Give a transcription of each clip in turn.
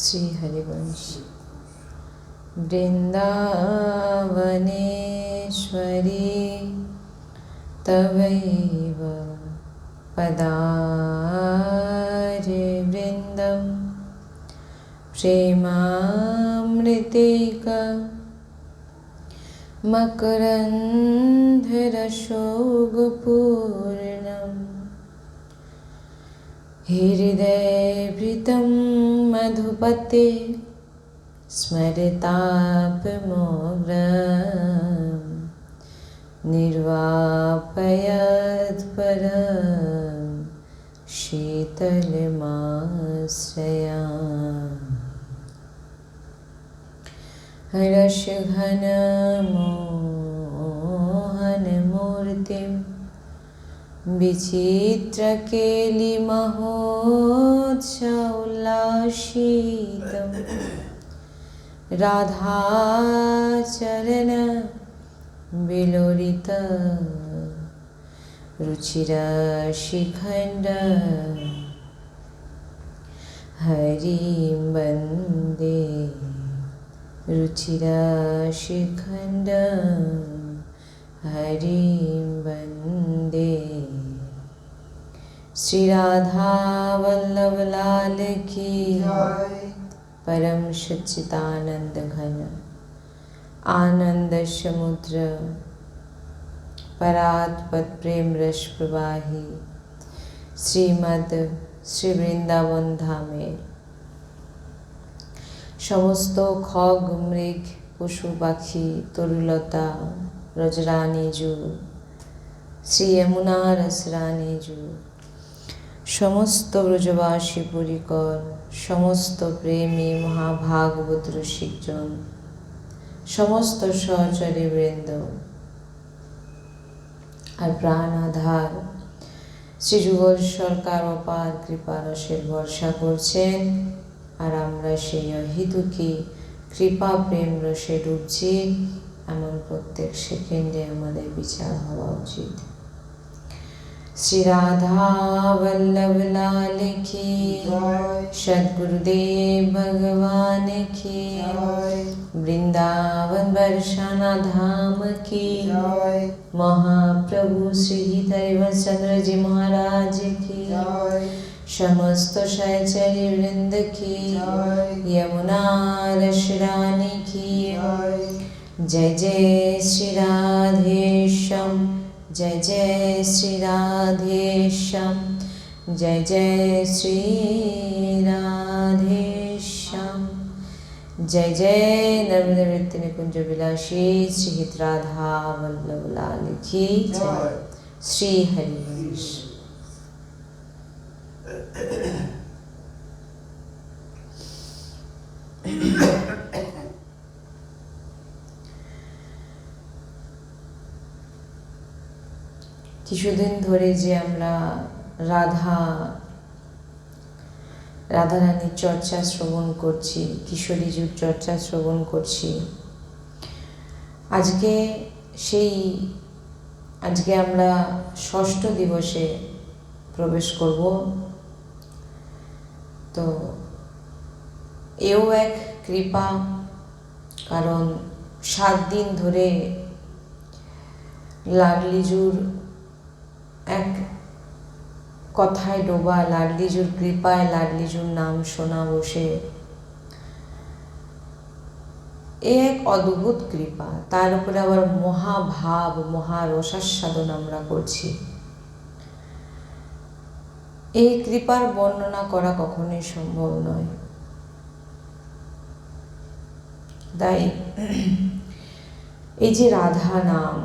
श्री हरिवंश। वृन्दावनेश्वरी तवैव पदारे वृन्दं प्रेमामृतेक मकरन्धरसोगपूर्णम् हृदयभृतं मधुपते स्मरतापमोग्रं निर्वापयत्परं शीतलमाश्रयामि। रसघनमोहनमूर्तिं विचित्रकेलिमहोत्सवोल्लासितं राधाचरण विलोलित रुचिरशिखण्ड हरिं वन्दे रुचिरशिखण्ड हरिं वन्दे। श्री राधा वल्लभ लाल की परम सच्चिदानंद घन आनंद समुद्र परात्पर प्रेम रस प्रवाही श्रीमद श्री वृंदावन धामेर समस्त खग मृग पशु पाखी तरुलता रजरानीजू श्री यमुना रसरानीजू समस्त ब्रजवासी परिकर समस्त प्रेमी महाभागवत रसिकजन समस्त सहचरी वृंद और प्राण आधार श्री जुगल सरकार अपार कृपा रसेर भरसा करছেন আর আমরা সেই অহিতুকি কৃপা প্রেম রসে ডুবছি এমন প্রত্যেক সেকেন্ডে আমাদের বিচার হওয়া উচিত। श्री राधा वल्लभ लाल की सद्गुरुदेव भगवान की वृंदावन बरसाना धाम की महाप्रभु श्री हरिवंशचंद्र जी महाराज की समस्त सहचरी वृंद की यमुना रसरानी की जय जय श्री राधेश्याम जय जय श्री राधेश्याम जय जय श्री राधेश्याम जय जय नर्मदे नृत्य निकुंज विलासी श्री हित राधा वल्लभ लाल की जय। श्री हरिवंश। কিছুদিন ধরে যে আমরা রাধারানীর চর্চা শ্রবণ করছি, কিশোরীজুর চর্চা শ্রবণ করছি, আজকে আমরা ষষ্ঠ দিবসে প্রবেশ করব। তো এও এক কৃপা, কারণ 7 দিন ধরে লাডলিজুর এক কথায় ডোবা, লাডলিজুর কৃপায় লাডলিজুর নাম শোনা বসে, এ এক অদ্ভুত কৃপা। তার উপরে আবার মহাভাব মহারসাস্বাদন আমরা করছি। এই কৃপার বর্ণনা করা কখনোই সম্ভব নয়। তাই এই যে রাধা নাম,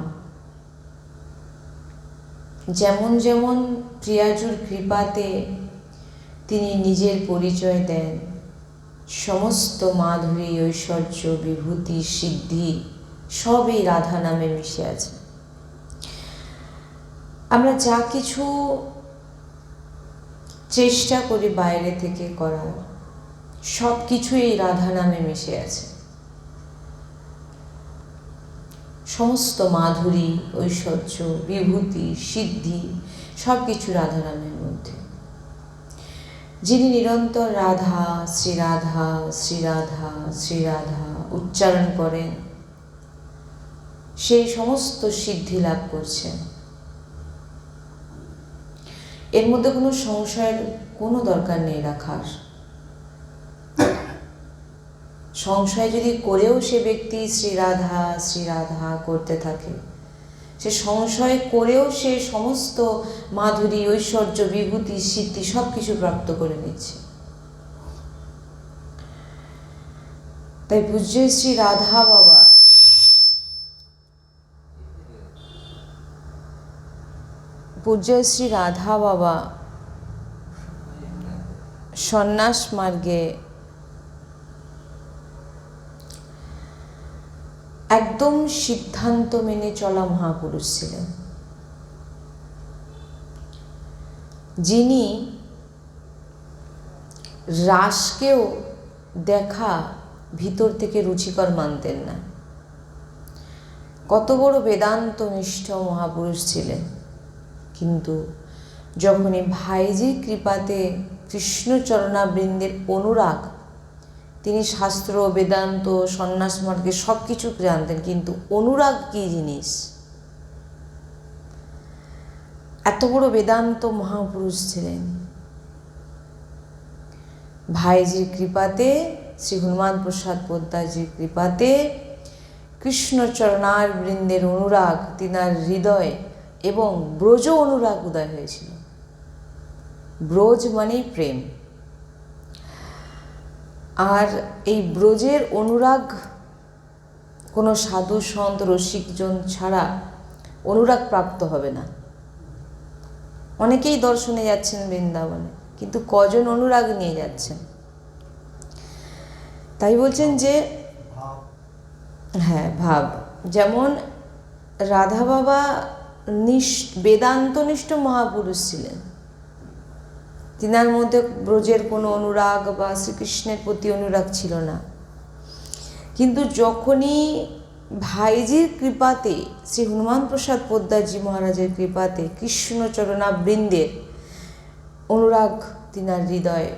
যেমন যেমন প্রিয়াজুর কৃপাতে তিনি নিজের পরিচয় দেন, সমস্ত মাধুরী ঐশ্বর্য বিভূতি সিদ্ধি সব এই রাধা নামে মিশে আছে। আমরা যা কিছু চেষ্টা করি বাইরে থেকে করার, সব কিছু এই রাধা নামে মিশে আছে। সমস্ত মাধুরী ঐশ্বর্য বিভূতি সিদ্ধি সব কিছু রাধা নামের মধ্যে। যিনি নিরন্তর রাধা শ্রী রাধা শ্রী রাধা শ্রী রাধা উচ্চারণ করেন, সেই সমস্ত সিদ্ধি লাভ করছেন। এর মধ্যে কোনো সংশয়ের কোনো দরকার নেই রাখার। সংশয় যদি করেও সে ব্যক্তি শ্রী রাধা করতে থাকে, সে সংশয় করেও সে সমস্ত মাধুরী, ঐশ্বর্য, বিভূতি, সিদ্ধি সব কিছু প্রাপ্ত করে নিচ্ছে। তাই পূজ্য শ্রী রাধা বাবা সন্ন্যাস মার্গে একদম সিদ্ধান্ত মেনে চলা মহাপুরুষ ছিলেন, যিনি রাসকেও দেখা ভিতর থেকে রুচিকর মানতেন না। কত বড় বেদান্তনিষ্ঠ মহাপুরুষ ছিলেন, কিন্তু যখনই ভাইজির কৃপাতে কৃষ্ণচরণাবৃন্দের অনুরাগ, তিনি শাস্ত্র, বেদান্ত, সন্ন্যাস মার্গে সব কিছু জানতেন, কিন্তু অনুরাগ কী জিনিস, এত বড় বেদান্ত মহাপুরুষ ছিলেন। ভাইজির কৃপাতে, শ্রী হনুমান প্রসাদ পোদ্দারজির কৃপাতে কৃষ্ণচরণার বৃন্দের অনুরাগ তিনার হৃদয়ে এবং ব্রজ অনুরাগ উদয় হয়েছিল। ব্রজ মানেই প্রেম। আর এই ব্রজের অনুরাগ কোনো সাধু সন্ত রসিকজন ছাড়া অনুরাগ প্রাপ্ত হবে না। অনেকেই দর্শনে যাচ্ছেন বৃন্দাবনে, কিন্তু কজন অনুরাগ নিয়ে যাচ্ছেন? তাই বলছেন যে হ্যাঁ, ভাব। যেমন রাধা বাবা বেদান্তনিষ্ঠ মহাপুরুষ ছিলেন, তিনার মধ্যে ব্রজের কোনো অনুরাগ বা শ্রীকৃষ্ণের প্রতি অনুরাগ ছিল না। কিন্তু যখনই ভাইজির কৃপাতে, শ্রী হনুমান প্রসাদ পোদ্দারজি মহারাজের কৃপাতে কৃষ্ণচরণাবৃন্দের অনুরাগ তিনার হৃদয়ে,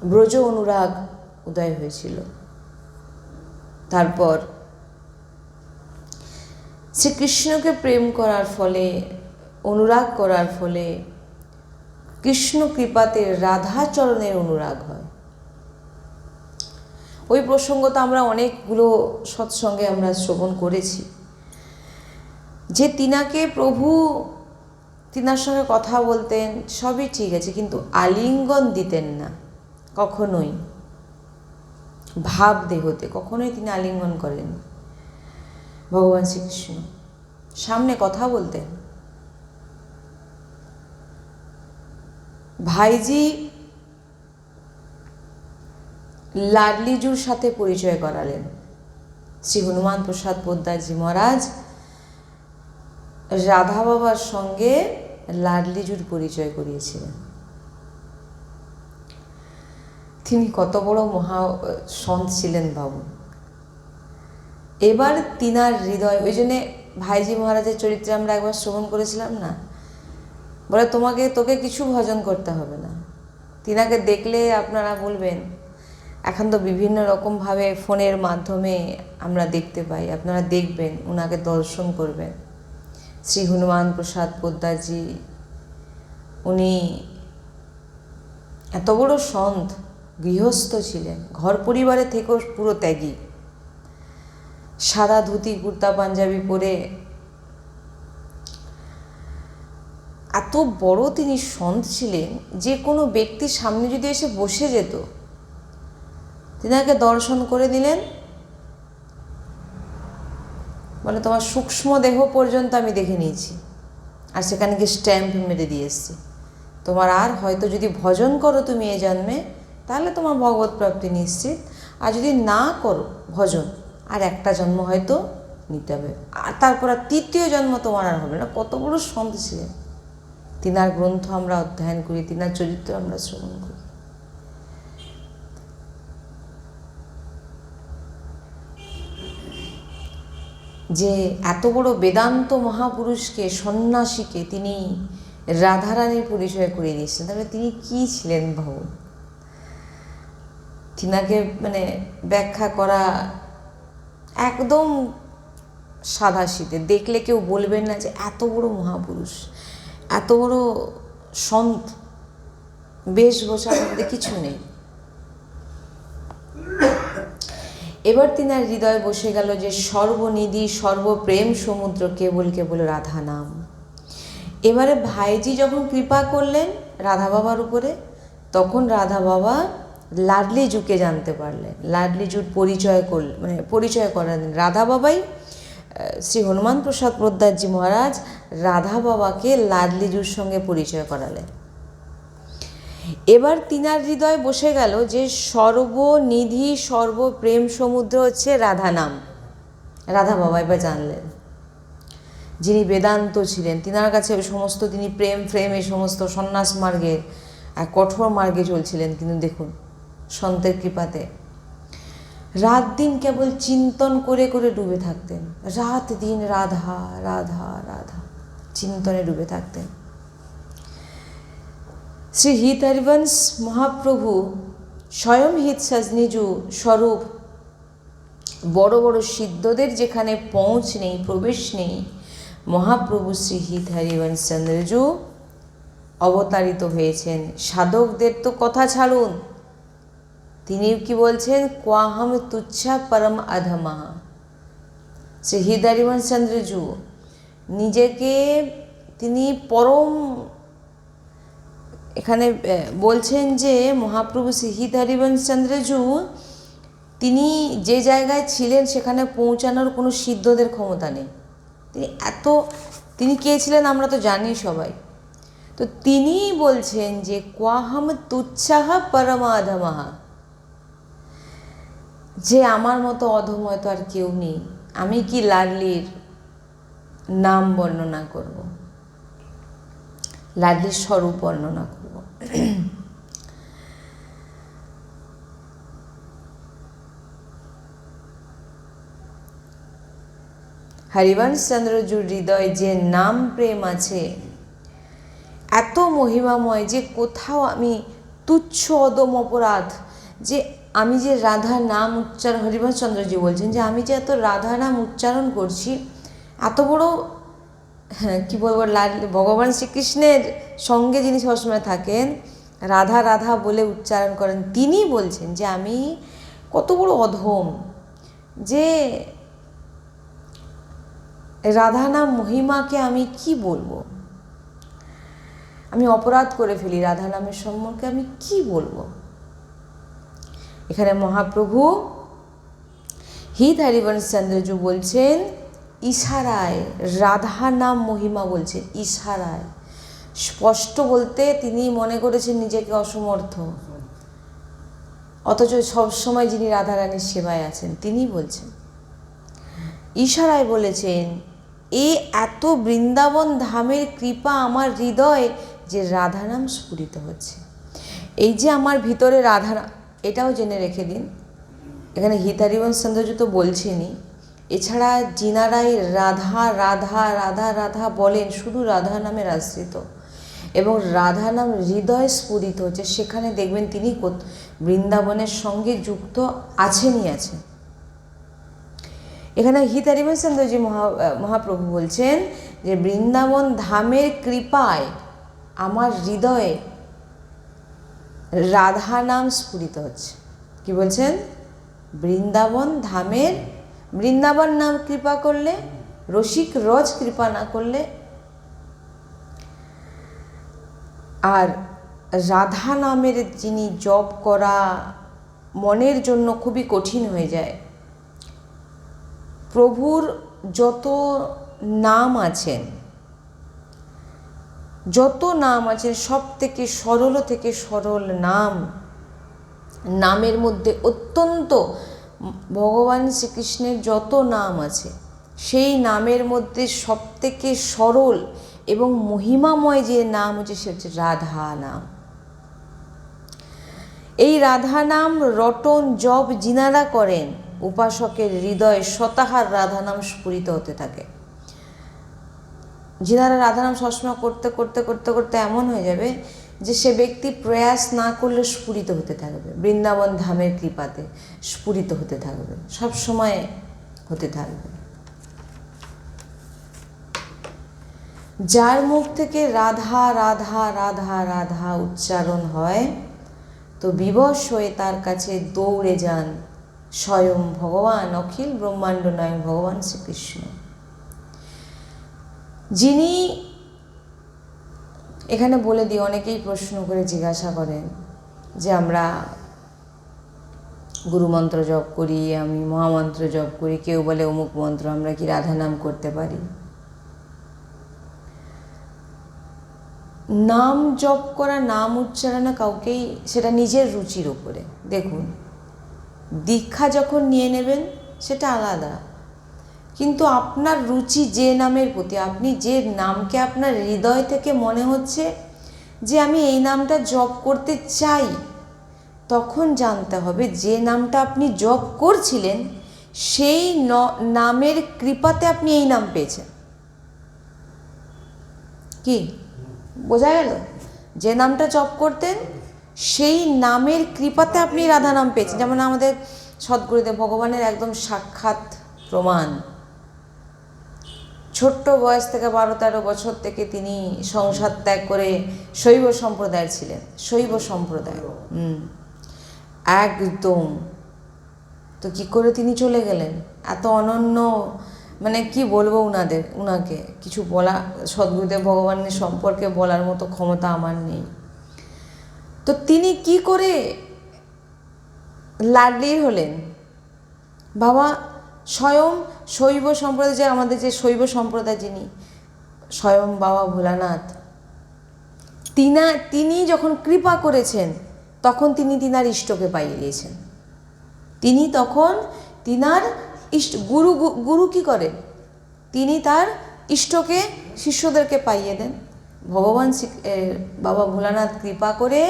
ব্রজ অনুরাগ উদয় হয়েছিল, তারপর শ্রীকৃষ্ণকে প্রেম করার ফলে, অনুরাগ করার ফলে কৃষ্ণ কৃপাতে রাধাচরণের অনুরাগ হয়। ওই প্রসঙ্গ তো আমরা অনেকগুলো সৎসঙ্গে আমরা শ্রবণ করেছি, যে তিনাকে প্রভু তিনার সঙ্গে কথা বলতেন, সবই ঠিক আছে, কিন্তু আলিঙ্গন দিতেন না কখনোই। ভাব দেহতে কখনোই তিনি আলিঙ্গন করেন। ভগবান শ্রীকৃষ্ণ সামনে কথা বলতেন। ভাইজি লাডলিজুর সাথে পরিচয় করালেন। শ্রী হনুমান প্রসাদ পোদ্দারজি মহারাজ রাধা বাবার সঙ্গে লাডলিজুর পরিচয় করিয়েছিলেন। তিনি কত বড় মহা সন্ত ছিলেন ভাবুন। এবার তিনার হৃদয়, ওই জন্যে ভাইজি মহারাজের চরিত্রে আমরা একবার শ্রবণ করেছিলাম না, বলে তোকে কিছু ভজন করতে হবে না। তিনাকে দেখলে আপনারা বলবেন, এখন তো বিভিন্ন রকমভাবে ফোনের মাধ্যমে আমরা দেখতে পাই, আপনারা দেখবেন, ওনাকে দর্শন করবেন। শ্রী হনুমান প্রসাদ পোদ্দারজি, উনি এত বড় সন্ত, গৃহস্থ ছিলেন, ঘর পরিবারে থেকেও পুরো ত্যাগী, সাদা ধুতি কুর্তা পাঞ্জাবি পরে এত বড় তিনি সন্ত ছিলেন যে কোনো ব্যক্তির সামনে যদি এসে বসে যেত, তিনাকে দর্শন করে দিলেন, বলে তোমার সূক্ষ্ম দেহ পর্যন্ত আমি দেখে নিয়েছি, আর সেখানে গিয়ে স্ট্যাম্প মেরে দিয়ে এসছি। তোমার আর হয়তো যদি ভজন করো তুমি এ জন্মে, তাহলে তোমার ভগবত প্রাপ্তি নিশ্চিত, আর যদি না করো ভজন, আর একটা জন্ম হয়তো নিতে হবে, আর তারপর আর তৃতীয় জন্ম তোমার আর হবে না। কত বড় সন্ত ছিলেন। তিনার গ্রন্থ আমরা অধ্যয়ন করি, তিনার চরিত্র আমরা শ্রবণ করি। যে এত বড় বেদান্ত মহাপুরুষকে, সন্ন্যাসীকে তিনি রাধারানীর পরিচয় করিয়ে দিয়েছিলেন। তাহলে তিনি কী ছিলেন ভাবুন। তিনাকে মানে ব্যাখ্যা করা একদম সাধাসিধে, দেখলে কেউ বলবেন না যে এত বড় মহাপুরুষ, এত বড় সন্ত, বেশভূষার মধ্যে কিছু নেই। এবার তিনার হৃদয়ে বসে গেল যে সর্বনিধি সর্বপ্রেম সমুদ্র কেবল কেবল রাধা নাম। এবারে ভাইজি যখন কৃপা করলেন রাধা বাবার উপরে, তখন রাধা বাবা লাডলিজুকে জানতে পারলেন, লাডলিজুর পরিচয় করলেন, মানে পরিচয় করালেন। রাধা বাবাই, শ্রী হনুমান প্রসাদ পোদ্দারজি মহারাজ রাধা বাবাকে লাডলিজুর সঙ্গে পরিচয় করালেন। এবার তিনার হৃদয়ে বসে গেল যে সর্বনিধি সর্বপ্রেম সমুদ্র হচ্ছে রাধা নাম। রাধা বাবা এবার জানলেন, যিনি বেদান্ত ছিলেন, তিনার কাছে সমস্ত, তিনি প্রেম এই সমস্ত সন্ন্যাস মার্গের এক কঠোর মার্গে চলছিলেন, কিন্তু দেখুন সন্তের কৃপাতে রাত দিন কেবল চিন্তন করে করে ডুবে থাকতেন। রাত দিন রাধা রাধা রাধা চিন্তনে ডুবে থাকতেন। শ্রী হিত হরিবংশ মহাপ্রভু স্বয়ং হিত সজনিজু স্বরূপ বড় বড় সিদ্ধদের যেখানে পৌঁছ নেই, প্রবেশ নেই, মহাপ্রভু শ্রী হিত হরিবংশ চন্দ্রজু অবতারিত হয়েছেন। সাধকদের তো কথা ছাড়ুন, তিনি কি বলছেন, ক্বাহম তুচ্ছা পরম অধমা। শ্রী হিত হরিবংশ চন্দ্রজু নিজেকে তিনি পরম, এখানে বলছেন যে মহাপ্রভু শ্রী হিত হরিবংশ চন্দ্রজু তিনি যে জায়গায় ছিলেন সেখানে পৌঁছানোর কোনো সিদ্ধদের ক্ষমতা নেই। তিনি কে ছিলেন আমরা তো জানি সবাই। তো তিনি বলছেন যে ক্বাহম তুচ্ছাহ পরম অধমঃ, যে আমার মতো অধম হয়তো আর কেউ নেই। আমি কি লাডলির নাম বর্ণনা করব, লাডলির স্বরূপ বর্ণনা করব। হরিবংশ চন্দ্রজুর হৃদয়ে যে নাম প্রেম আছে, এত মহিমাময় যে কোথাও আমি তুচ্ছ অদম অপরাধ, যে আমি যে রাধা নাম উচ্চারণ, হরিবংশ চন্দ্রজি বলছেন যে আমি যে এত রাধা নাম উচ্চারণ করছি, এত বড়, হ্যাঁ কী বলবো, ভগবান শ্রীকৃষ্ণের সঙ্গে যিনি সবসময় থাকেন, রাধা রাধা বলে উচ্চারণ করেন, তিনি বলছেন যে আমি কত বড় অধম, যে রাধা নাম মহিমাকে আমি কি বলবো, আমি অপরাধ করে ফেলি রাধা নামের সম্পর্কে, আমি কি বলবো। এখানে মহাপ্রভু হিত হরিবংশ চন্দ্রজু বলছেন ইশারায় রাধা নাম মহিমা বলছেন, ইশারায়। স্পষ্ট বলতে তিনি মনে করেছেন নিজেকে অসমর্থ, অথচ সবসময় যিনি রাধারানীর সেবায় আছেন তিনি বলছেন, ইশারায় বলেছেন, এ এত বৃন্দাবন ধামের কৃপা আমার হৃদয়ে যে রাধা নাম স্ফুরিত হচ্ছে। এই যে আমার ভিতরে রাধা, এটাও জেনে রেখে দিন, এখানে হিত হরিবংশ চন্দ্রজু তো বলছেনই, এছাড়া যিনারাই রাধা রাধা রাধা রাধা বলেন, শুধু রাধা নামের আশ্রিত এবং রাধা নাম হৃদয় স্ফুরিত হচ্ছে, সেখানে দেখবেন তিনি বৃন্দাবনের সঙ্গে যুক্ত আছেনই আছেন। এখানে হিত হরিবংশ চন্দ্রজি মহাপ্রভু বলছেন যে বৃন্দাবন ধামের কৃপায় আমার হৃদয়ে রাধা নাম স্ফুরিত হচ্ছে। কি বলছেন, বৃন্দাবন ধামের, বৃন্দাবন নাম কৃপা করলে, রসিক রজ কৃপা না করলে, আর রাধা নামের যিনি জপ করা মনের জন্য খুবই কঠিন হয়ে যায়। প্রভুর যত নাম আছেন, সব থেকে সরল নাম, নামের মধ্যে অত্যন্ত ভগবান শ্রীকৃষ্ণের যত নাম আছে, সেই নামের মধ্যে সব থেকে সরল এবং মহিমাময় যে নাম হচ্ছে সে হচ্ছে রাধা নাম। এই রাধা নাম রটন জপ যিনারা করেন, উপাসকের হৃদয়ে শতাহার রাধা নাম স্ফুরিত হতে থাকে। যিনারা রাধানাম সবসময় করতে করতে করতে করতে এমন হয়ে যাবে যে সে ব্যক্তি প্রয়াস না করলে স্ফুরিত হতে থাকবে, বৃন্দাবন ধামের কৃপাতে স্ফুরিত হতে থাকবে, সব সময় হতে থাকবে। যার মুখ থেকে রাধা রাধা রাধা রাধা উচ্চারণ হয়, তো বিবশ হয়ে তার কাছে দৌড়ে যান স্বয়ং ভগবান, অখিল ব্রহ্মাণ্ড নায়ক ভগবান শ্রীকৃষ্ণ। যিনি, এখানে বলে দিই, অনেকেই প্রশ্ন করে জিজ্ঞাসা করেন যে আমরা গুরুমন্ত্র জপ করি, আমি মহামন্ত্র জপ করি, কেউ বলে অমুক মন্ত্র, আমরা কি রাধা নাম করতে পারি? নাম জপ করা, নাম উচ্চারণে কাউকেই, সেটা নিজের রুচির ওপরে। দেখুন, দীক্ষা যখন নিয়ে নেবেন সেটা আলাদা, কিন্তু আপনার রুচি যে নামের প্রতি, আপনি যে নামকে আপনার হৃদয় থেকে মনে হচ্ছে যে আমি এই নামটা জপ করতে চাই, তখন জানতে হবে যে নামটা আপনি জপ করছিলেন সেই নামের কৃপাতে আপনি এই নাম পেয়েছেন। কি বোঝা গেল? যে নামটা জপ করতেন সেই নামের কৃপাতে আপনি রাধা নাম পেয়েছেন। যেমন আমাদের সদ্গুরুদেব ভগবানের একদম সাক্ষাৎ প্রমাণ। ছোট্ট বয়স থেকে 12-13 বছর থেকে তিনি সংসার ত্যাগ করে শৈব সম্প্রদায়ের ছিলেন, শৈব সম্প্রদায় একদম। তো কি করে তিনি চলে গেলেন? এত অনন্য, মানে কি বলবো উনাকে কিছু বলা, সদ্গুরুদেব ভগবানের সম্পর্কে বলার মতো ক্ষমতা আমার নেই। তো তিনি কি করে লাডলির হলেন? বাবা স্বয়ং শৈব সম্প্রদায়, যে আমাদের যে শৈব সম্প্রদায়, যিনি স্বয়ং বাবা ভোলানাথ, তিনি যখন কৃপা করেছেন তখন তিনি তিনার ইষ্টকে পাইয়ে দিয়েছেন। তিনি তখন তিনার গুরু কি করেন? তিনি তার ইষ্টকে, শিষ্যদেরকে পাইয়ে দেন। ভগবান বাবা ভোলানাথ কৃপা করে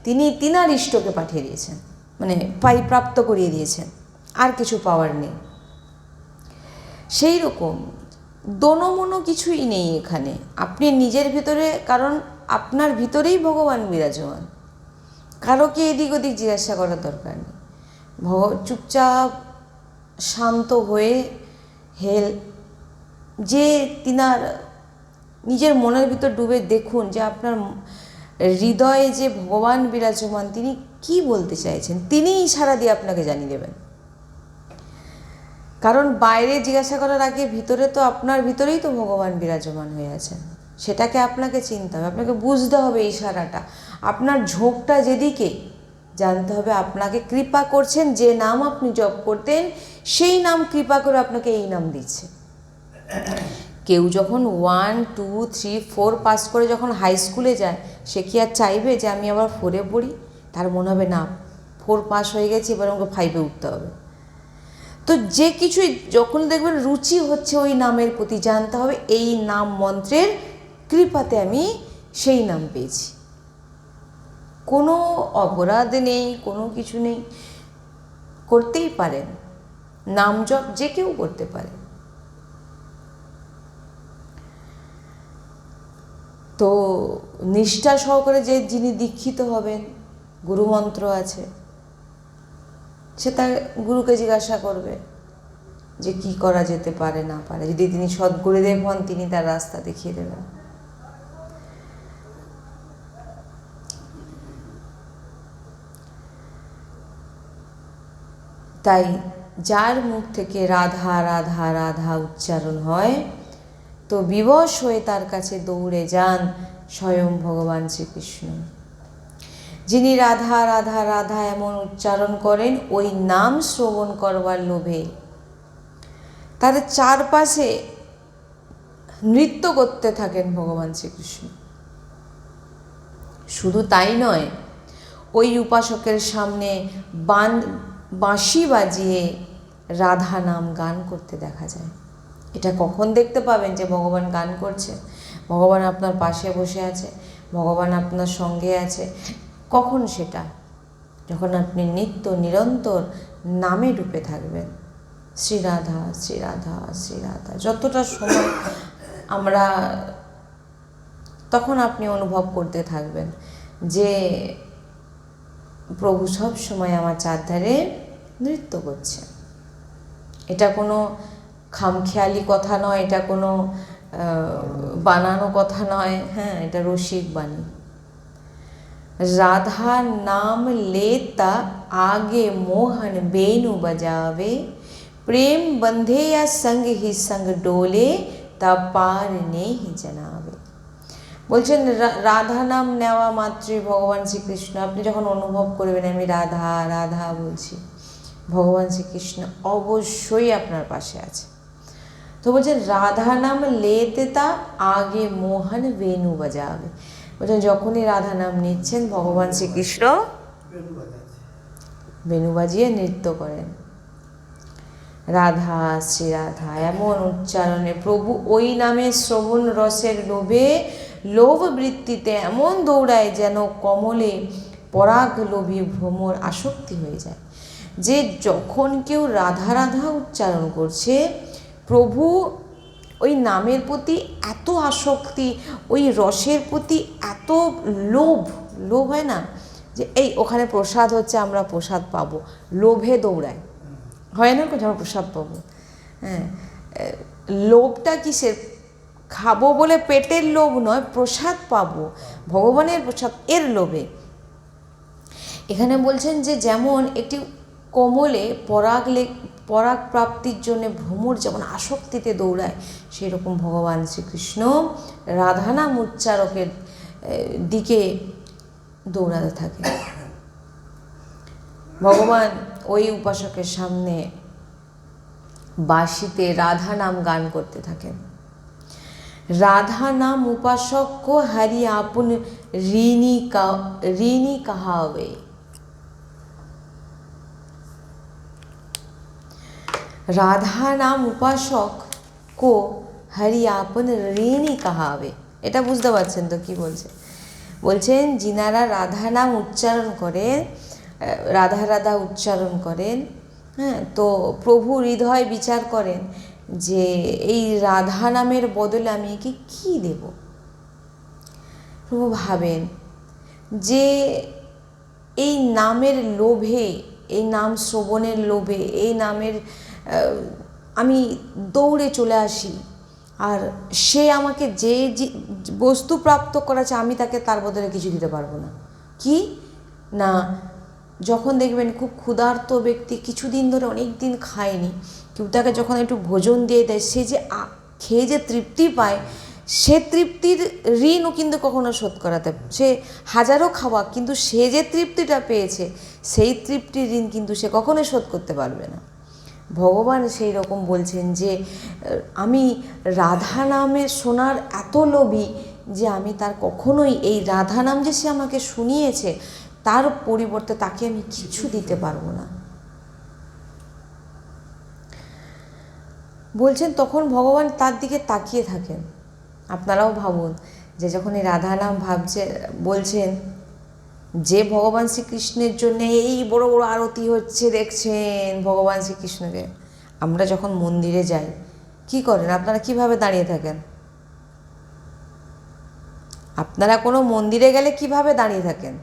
তিনি তিনার ইষ্টকে পাঠিয়ে দিয়েছেন, মানে প্রাপ্ত করিয়ে দিয়েছেন, আর কিছু পাওয়ার নেই। সেই রকম দোনোমনো কিছুই নেই এখানে, আপনি নিজের ভিতরে, কারণ আপনার ভিতরেই ভগবান বিরাজমান, কারোকে এদিক ওদিক জিজ্ঞাসা করার দরকার নেই। চুপচাপ শান্ত হয়ে যে তিনার নিজের মনের ভিতর ডুবে দেখুন যে আপনার হৃদয়ে যে ভগবান বিরাজমান, তিনি কি বলতে চাইছেন, তিনি ইশারা দিয়ে আপনাকে জানিয়ে দেবেন। কারণ বাইরে জিজ্ঞাসা করার আগে ভিতরে তো, আপনার ভিতরেই তো ভগবান বিরাজমান হয়ে আছেন, সেটাকে আপনাকে চিনতে হবে, আপনাকে বুঝতে হবে ইশারাটা, আপনার ঝোঁকটা যেদিকে, জানতে হবে আপনাকে কৃপা করছেন, যে নাম আপনি জপ করতেন সেই নাম কৃপা করে আপনাকে এই নাম দিচ্ছে। কেউ যখন 1, 2, 3, 4 পাস করে যখন হাই স্কুলে যায়, সে কি আর চাইবে যে আমি আবার 4-এ পড়ি? তার মনে হবে না, 4 পাস হয়ে গেছি, এবার আমাকে 5-এ উঠতে হবে। তো যে কিছুই যখন দেখবেন রুচি হচ্ছে ওই নামের প্রতি, জানতে হবে এই নাম মন্ত্রের কৃপাতে আমি সেই নাম পেয়েছি। কোনো অপরাধ নেই, কোনো কিছু নেই, করতেই পারেন নাম জপ, যে কেউ করতে পারে। তো নিষ্ঠা সহকারে যিনি দীক্ষিত হবেন, গুরুমন্ত্র আছে, সে তার গুরুকে জিজ্ঞাসা করবে যে কি করা যেতে পারে না পারে। যদি তিনি সদ্গুরুদেব হন, তিনি তার রাস্তা দেখিয়ে দেবেন। তাই যার মুখ থেকে রাধা রাধা রাধা উচ্চারণ হয়, তো বিবশ হয়ে তার কাছে দৌড়ে যান স্বয়ং ভগবান শ্রীকৃষ্ণ। যিনি রাধা রাধা রাধা এমন উচ্চারণ করেন, ওই নাম শ্রবণ করবার লোভে তার চারপাশে নৃত্য করতে থাকেন ভগবান শ্রীকৃষ্ণ। শুধু তাই নয়, ওই উপাসকের সামনে বাঁশি বাজিয়ে রাধা নাম গান করতে দেখা যায়। এটা কখন দেখতে পাবেন যে ভগবান গান করছে, ভগবান আপনার পাশে বসে আছে, ভগবান আপনার সঙ্গে আছে? কখন? সেটা যখন আপনি নিত্য নিরন্তর নামে ডুবে থাকবেন, শ্রীরাধা শ্রীরাধা শ্রীরাধা। যতটা সময় আমরা তখন আপনি অনুভব করতে থাকবেন যে প্রভু সব সময় আমার চারধারে নৃত্য করছে। এটা কোনো খামখেয়ালি কথা নয়, এটা কোনো বানানো কথা নয়, হ্যাঁ, এটা রসিক বাণী। राधा नाम लेता आगे मोहन बेनु बजावे, प्रेम बंधे या संग ही संग डोले ता पार ने ही जनावे। বলছেন রাধা নাম নেওয়া মাত্রই ভগবান শ্রীকৃষ্ণ, আপনি যখন অনুভব করবেন আমি রাধা রাধা বলছি, ভগবান শ্রীকৃষ্ণ অবশ্যই আপনার পাশে আছে। তো বলছেন রাধা নাম লেতে তা আগে মোহন বেনু বাজাবে, বলছেন যখনই রাধা নাম নিচ্ছেন ভগবান শ্রীকৃষ্ণ বেনু বাজিয়ে নৃত্য করেন। রাধা শ্রী রাধা এমন উচ্চারণে প্রভু ওই নামে শ্রবণ রসের লোভে, লোভ বৃত্তিতে এমন দৌড়ায় যেন কমলে পরাগ লোভী ভ্রমর আসক্তি হয়ে যায়। যে যখন কেউ রাধা রাধা উচ্চারণ করছে, প্রভু ওই নামের প্রতি এত আসক্তি, ওই রসের প্রতি এত লোভ, লোভ হয় না যে এই ওখানে প্রসাদ হচ্ছে আমরা প্রসাদ পাবো, লোভে দৌড়ায়, হয় না কোথাও প্রসাদ পাবো, হ্যাঁ, লোভটা কিসের? খাবো বলে পেটের লোভ নয়, প্রসাদ পাবো, ভগবানের প্রসাদ, এর লোভে। এখানে বলছেন যে যেমন একটি কমলে পরাগ প্রাপ্তির জন্য ভ্রমর যেমন আসক্তিতে দৌড়ায়, সেই রকম ভগবান শ্রীকৃষ্ণ রাধানাম উচ্চারকের দিকে দৌড়াতে থাকে। ভগবান ওই উপাসকের সামনে বাঁশিতে রাধা নাম গান করতে থাকেন। রাধা নাম উপাসক কো হরি আপন ঋণী কাহাবে। রাধা নাম উপাসক কো হরি আপন ঋণী কাহাবে। এটা বুঝতে পারছেন তো কি বলছে? বলছেন যিনারা রাধা নাম উচ্চারণ করেন, রাধা রাধা উচ্চারণ করেন, হ্যাঁ, তো প্রভু হৃদয় বিচার করেন যে এই রাধা নামের বদলে আমি একে কী দেব। প্রভু ভাবেন যে এই নামের লোভে, এই নাম শ্রবণের লোভে, এই নামের আমি দৌড়ে চলে আসি, আর সে আমাকে যে বস্তু প্রাপ্ত করাচ্ছে আমি তাকে তার বদলে কিছু দিতে পারবো না। কি না, যখন দেখবেন খুব ক্ষুধার্ত ব্যক্তি কিছুদিন ধরে অনেক দিন খায়নি, কেউ তাকে যখন একটু ভোজন দিয়ে দেয়, সে যে খেয়ে যে তৃপ্তি পায়, সে তৃপ্তির ঋণও কিন্তু কখনো শোধ করাতে, সে হাজারো খাওয়া কিন্তু সে যে তৃপ্তিটা পেয়েছে সেই তৃপ্তির ঋণ কিন্তু সে কখনোই শোধ করতে পারবে না। ভগবান সেই রকম বলছেন যে আমি রাধা নামে শোনার এত লোভী যে আমি তার কখনোই এই রাধা নাম যে সে আমাকে শুনিয়েছে তার পরিবর্তে তাকে আমি কিছু দিতে পারবো না। বলছেন তখন ভগবান তার দিকে তাকিয়ে থাকেন। আপনারাও ভাবুন যে যখন এই রাধা নাম বলছেন, যে ভগবান শ্রীকৃষ্ণের জন্য এই বড় বড় আরতি হচ্ছে দেখছেন ভগবান শ্রীকৃষ্ণকে, আমরা যখন মন্দিরে যাই কি করেন? আপনারা কিভাবে দাঁড়িয়ে থাকেন? আপনারা কোনো মন্দিরে গেলে কিভাবে দাঁড়িয়ে থাকেন?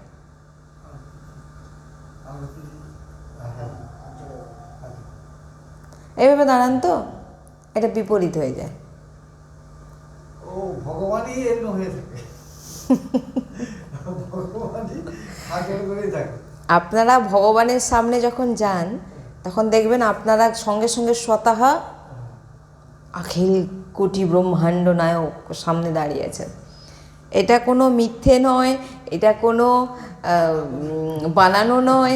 এইভাবে দাঁড়ান তো, এটা বিপরীত হয়ে যায়। ও ভগবানই এমন হয়ে থাকে। আপনারা ভগবানের সামনে যখন যান তখন দেখবেন আপনারা সঙ্গে সঙ্গে স্বতঃ অখিল কোটি ব্রহ্মাণ্ড নায়ক সামনে দাঁড়িয়ে আছেন। এটা কোনো মিথ্যে নয়, এটা কোনো বানানো নয়,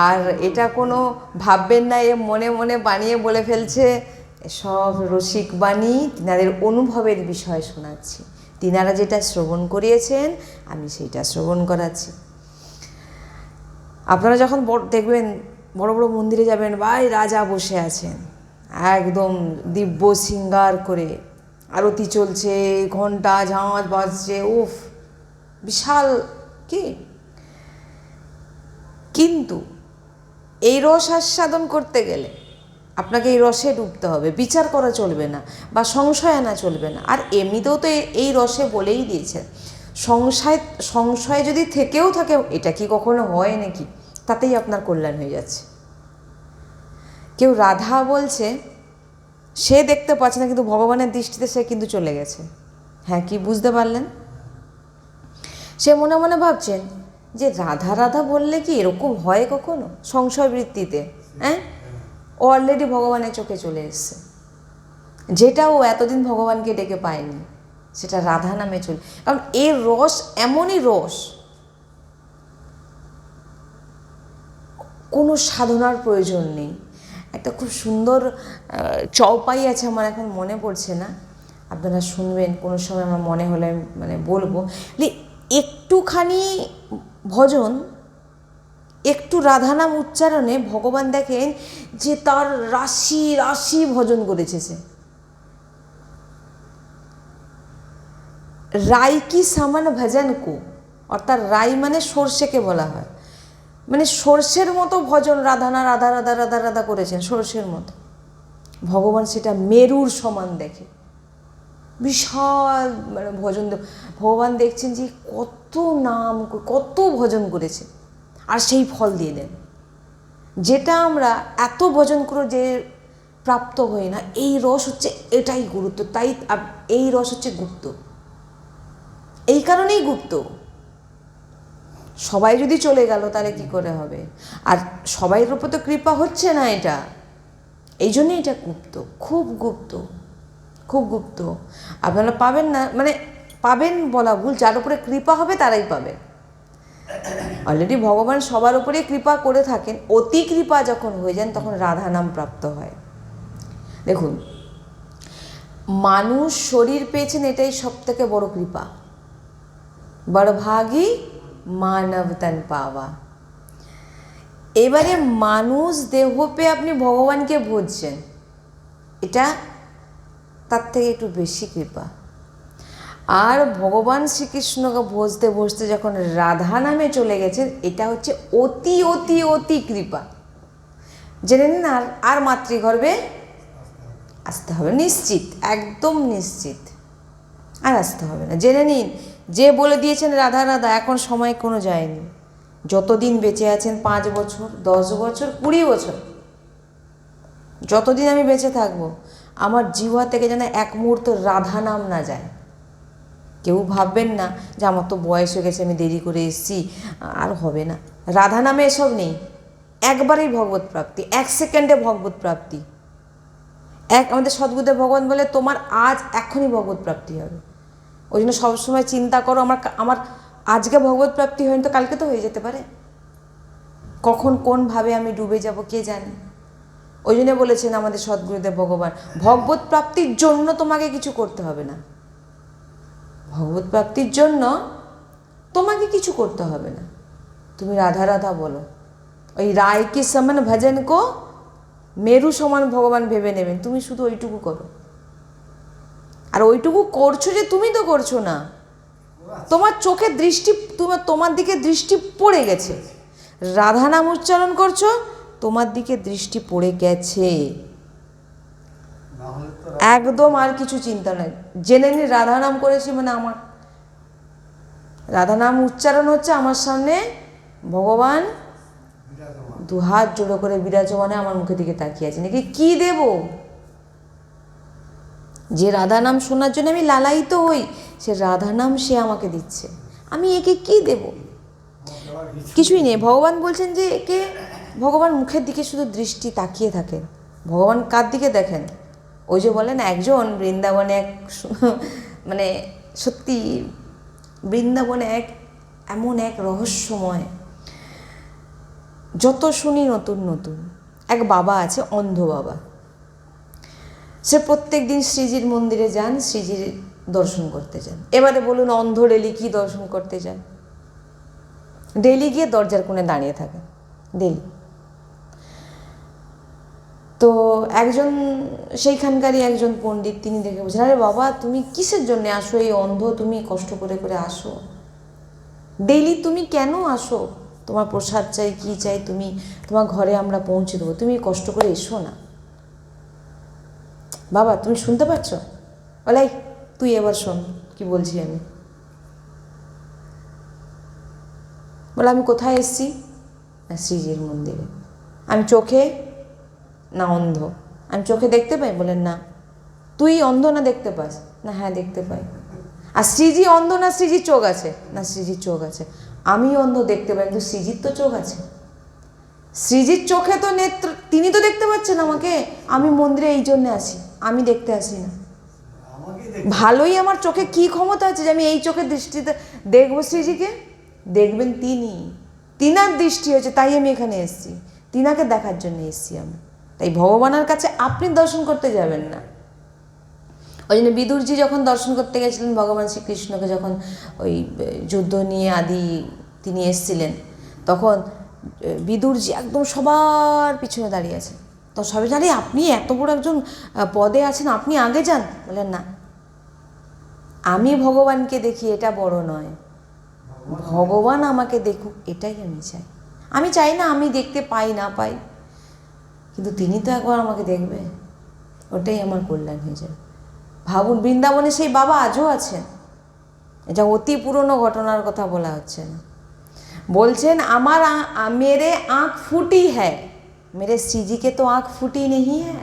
আর এটা কোনো ভাববেন না এ মনে মনে বানিয়ে বলে ফেলছে। সব রসিক বাণী, তিনাদের অনুভবের বিষয় শোনাচ্ছি। তিনারা যেটা শ্রবণ করিয়েছেন আমি সেইটা শ্রবণ করাচ্ছি। আপনারা যখন দেখবেন বড় বড় মন্দিরে যাবেন, ভাই রাজা বসে আছেন একদম দিব্য শৃঙ্গার করে, আরতি চলছে, ঘন্টা ঝাঁঝ বাজছে, উফ বিশাল কি। কিন্তু এই রস আস্বাদন করতে গেলে আপনাকে এই রসে ডুবতে হবে, বিচার করা চলবে না বা সংশয় আনা চলবে না। আর এমনিতেও তো এই রসে বলেই দিয়েছে, সংশয় যদি থেকেও থাকে, এটা কি কখনো হয় নাকি, তাতেই আপনার কল্যাণ হয়ে যাচ্ছে। কেউ রাধা বলছে, সে দেখতে পাচ্ছে না, কিন্তু ভগবানের দৃষ্টিতে সে কিন্তু চলে গেছে। হ্যাঁ, কি বুঝতে পারলেন? সে মনে মনে ভাবছেন যে রাধা রাধা বললে কি এরকম হয় কখনো, সংশয় বৃত্তিতে। হ্যাঁ, ও অলরেডি ভগবানের চোখে চলে এসছে, যেটা ও এতদিন ভগবানকে ডেকে পায়নি, সেটা রাধা নামে চলে। কারণ এর রস এমনই রস, কোনো সাধনার প্রয়োজন নেই। একটা খুব সুন্দর চৌপাই আছে, আমার এখন মনে পড়ছে না, আপনারা শুনবেন কোনো সময়, আমার মনে হলে মানে বলবো। একটুখানি ভজন, একটু রাধানাম উচ্চারণে ভগবান দেখেন যে তার রাশি রাশি ভজন করেছে সে। রাই কি সমান ভজন কো, অর্থাৎ রাই মানে সর্ষেকে বলা হয়, মানে সর্ষের মতো ভজন রাধানা রাধা রাধা রাধা রাধা করেছেন, সর্ষের মতো। ভগবান সেটা মেরুর সমান দেখে, বিশাল মানে ভজন। ভগবান দেখছেন যে কত নাম, কত ভজন করেছে, আর সেই ফল দিয়ে দেন। যেটা আমরা এত ভজন করে যে প্রাপ্ত হই না, এই রস হচ্ছে এটাই গুরুত্ব। তাই এই রস হচ্ছে গুপ্ত, এই কারণেই গুপ্ত। সবাই যদি চলে গেল তাহলে কি করে হবে? আর সবাইয়ের উপর তো কৃপা হচ্ছে না, এটা এই জন্যই এটা গুপ্ত, খুব গুপ্ত, খুব গুপ্ত। আপনারা পাবেন না, মানে পাবেন বলা ভুল, যার উপরে কৃপা হবে তারাই পাবে। অলরেডি ভগবান সবার উপরে কৃপা করে থাকেন, অতি কৃপা যখন হয়ে যান তখন রাধা নাম প্রাপ্ত হয়। দেখুন, মানুষ শরীর পেয়েছেন, এটাই সব থেকে বড় কৃপা। বড় ভাগী মানব তন পাওয়া। এবারে মানুষ দেহ পেয়ে আপনি ভগবানকে ভজছেন, এটা তার থেকে একটু বেশি কৃপা। আর ভগবান শ্রীকৃষ্ণকে ভজতে ভজতে যখন রাধা নামে চলে গেছেন, এটা হচ্ছে অতি অতি অতি কৃপা। জেনে নিন, আর মাতৃগর্ভে আসতে হবে নিশ্চিত, একদম নিশ্চিত, আর আসতে হবে না। জেনে নিন, যে বলে দিয়েছেন রাধা রাধা, এখন সময় কোনো যায়নি। যতদিন বেঁচে আছেন, 5 বছর, 10 বছর, 20 বছর, যতদিন আমি বেঁচে থাকবো, আমার জিহ্বা থেকে যেন এক মুহূর্ত রাধা নাম না যায়। কেউ ভাববেন না যে আমার তো বয়স হয়ে গেছে, আমি দেরি করে এসেছি, আর হবে না। রাধা নামে এসব নেই, একবারেই ভগবত প্রাপ্তি, 1 সেকেন্ডে ভগবত প্রাপ্তি। আমাদের সদ্গুরুদেব ভগবান বলে, তোমার আজ এখনই ভগবত প্রাপ্তি হবে। ওই জন্য সবসময় চিন্তা করো, আমার আজকে ভগবত প্রাপ্তি হয়নি তো কালকে তো হয়ে যেতে পারে, কখন কোনভাবে আমি ডুবে যাব কে জানে। ওই জন্য বলেছেন আমাদের সদ্গুরুদেব ভগবান, ভগবত প্রাপ্তির জন্য তোমাকে কিছু করতে হবে না, ভগবত প্রাপ্তির জন্য তোমাকে কিছু করতে হবে না। তুমি রাধা রাধা বলো, ওই রায় কি সমান ভজন কো মেরু সমান ভগবান ভেবে নেবেন, তুমি শুধু ওইটুকু করো। আর ওইটুকু করছো যে তুমি তো করছো না, তোমার চোখে দৃষ্টি, তোমার দিকে দৃষ্টি পড়ে গেছে। রাধা নাম উচ্চারণ করছো, তোমার দিকে দৃষ্টি পড়ে গেছে, একদম আর কিছু চিন্তা নাই। জেনে নি রাধা নাম করেছি মানে আমার রাধা নাম উচ্চারণ হচ্ছে, আমার সামনে ভগবান 2 হাত জোড়ো করে বিরাজমানে আমার মুখের দিকে তাকিয়ে আছে। নাকি কি দেব? যে রাধা নাম শোনার জন্য আমি লালায়িত হই, সে রাধা নাম সে আমাকে দিচ্ছে, আমি একে কি দেব? কিছুই নেই। ভগবান বলছেন যে একে, ভগবান মুখের দিকে শুধু দৃষ্টি তাকিয়ে থাকেন। ভগবান কার দিকে দেখেন? ওই যে বলেন, একজন বৃন্দাবনে মানে সত্যি বৃন্দাবনে এমন এক রহস্যময়, যত শুনি নতুন নতুন। এক বাবা আছে, অন্ধ বাবা, সে প্রত্যেক দিন শ্রীজির মন্দিরে যান, শ্রীজির দর্শন করতে যান। এবারে বলুন, অন্ধ ডেলি কি দর্শন করতে যান? ডেলি গিয়ে দরজার কোণে দাঁড়িয়ে থাকে, ডেলি। তো একজন সেইখানকারই একজন পণ্ডিত, তিনি দেখে বলছেন, আরে বাবা, তুমি কিসের জন্য আসো? এই অন্ধ, তুমি কষ্ট করে করে আসো, ডেইলি তুমি কেন আসো? তোমার প্রসাদ চাই, কি চাই, তোমার ঘরে আমরা পৌঁছে দেবো, তুমি কষ্ট করে এসো না। বাবা তুমি শুনতে পাচ্ছ? বলে এই, তুই এবার শোন কি বলছি আমি। বলে আমি কোথায় এসেছি? না শ্রীজির মন্দিরে। আমি চোখে না অন্ধ? আমি চোখে দেখতে পাই? বলেন না। তুই অন্ধ না দেখতে পাস? না হ্যাঁ দেখতে পাই। আর শ্রীজি অন্ধ না শ্রীজির চোখ আছে? না শ্রীজির চোখ আছে। আমি অন্ধ দেখতে পাই, কিন্তু শ্রীজির তো চোখ আছে। শ্রীজির চোখে তো নেত্র, তিনি তো দেখতে পাচ্ছেন আমাকে। আমি মন্দিরে এই জন্যে আসি, আমি দেখতে আসি না। ভালোই আমার চোখে কি ক্ষমতা আছে যে আমি এই চোখের দৃষ্টিতে দেখবো শ্রীজিকে? দেখবেন তিনি, তিনার দৃষ্টি হয়েছে, তাই আমি এখানে এসেছি, তিনাকে দেখার জন্য এসেছি আমি। তাই ভগবানের কাছে আপনি দর্শন করতে যাবেন না। ওই জন্য বিদুরজি যখন দর্শন করতে গেছিলেন ভগবান শ্রীকৃষ্ণকে, যখন ওই যুদ্ধ নিয়ে আদি তিনি এসেছিলেন, তখন বিদুরজি একদম সবার পিছনে দাঁড়িয়ে আছেন। তো সবাই জানি আপনি এত বড় একজন পদে আছেন, আপনি আগে যান। বলেন না, আমি ভগবানকে দেখি এটা বড় নয়, ভগবান আমাকে দেখুক এটাই আমি চাই। আমি চাই না আমি দেখতে পাই না পাই, কিন্তু তিনি তো একবার আমাকে দেখবে, ওটাই আমার কল্যাণ হয়ে যাবে। ভাবুন, বৃন্দাবনে সেই বাবা আজও আছেন। এটা অতি পুরনো ঘটনার কথা বলা হচ্ছে না। বলছেন আমার मेरे आँख फूटी है, मेरे श्रीजी के तो आँख फूटी नहीं है,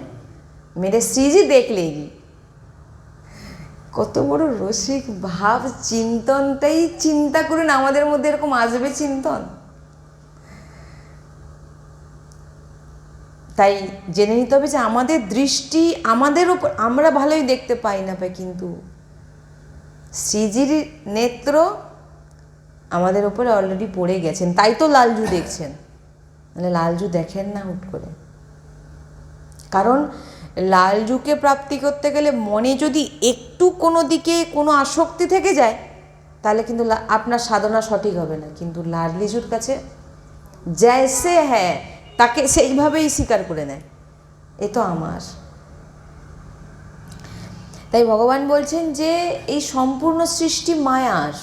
मेरे श्रीजी देख लेगी। কত বড় রসিক ভাব চিন্তনটাই চিন্তা করুন, আমাদের মধ্যে এরকম আসবে চিন্তন। তাই জেনে নিতে হবে যে আমাদের দৃষ্টি আমাদের উপর, আমরা ভালোই দেখতে পাই না পাই, কিন্তু শ্রীজির নেত্র আমাদের উপরে অলরেডি পড়ে গেছেন। তাই তো লালজু দেখছেন, মানে লালজু দেখেন না হুট করে। কারণ লালজুকে প্রাপ্তি করতে গেলে মনে যদি একটু কোনো দিকে কোনো আসক্তি থেকে যায়, তাহলে কিন্তু আপনার সাধনা সঠিক হবে না। কিন্তু লালজুর কাছে জैसे হ্যাঁ, তাকে সেইভাবেই স্বীকার করে নেয়, এ তো আমার। তাই ভগবান বলছেন যে এই সম্পূর্ণ সৃষ্টি মায়ার।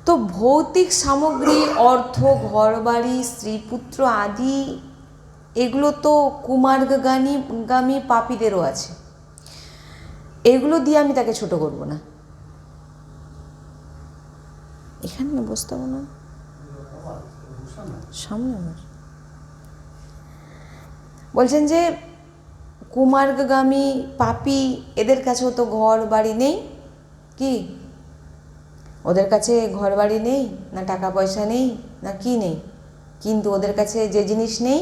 তো ভৌতিক সামগ্রী, অর্থ, ঘরবাড়ি, স্ত্রীপুত্র আদি, এগুলো তো কুমার্গামী পাপীদেরও আছে। এগুলো দিয়ে আমি তাকে ছোট করব না। এখানে না বসতে হবে না, সামনে আমার। বলছেন যে কুমার্গামী পাপী, এদের কাছেও তো ঘর বাড়ি নেই, কি ওদের কাছে ঘর বাড়ি নেই না, টাকা পয়সা নেই না, কি নেই, কিন্তু ওদের কাছে যে জিনিস নেই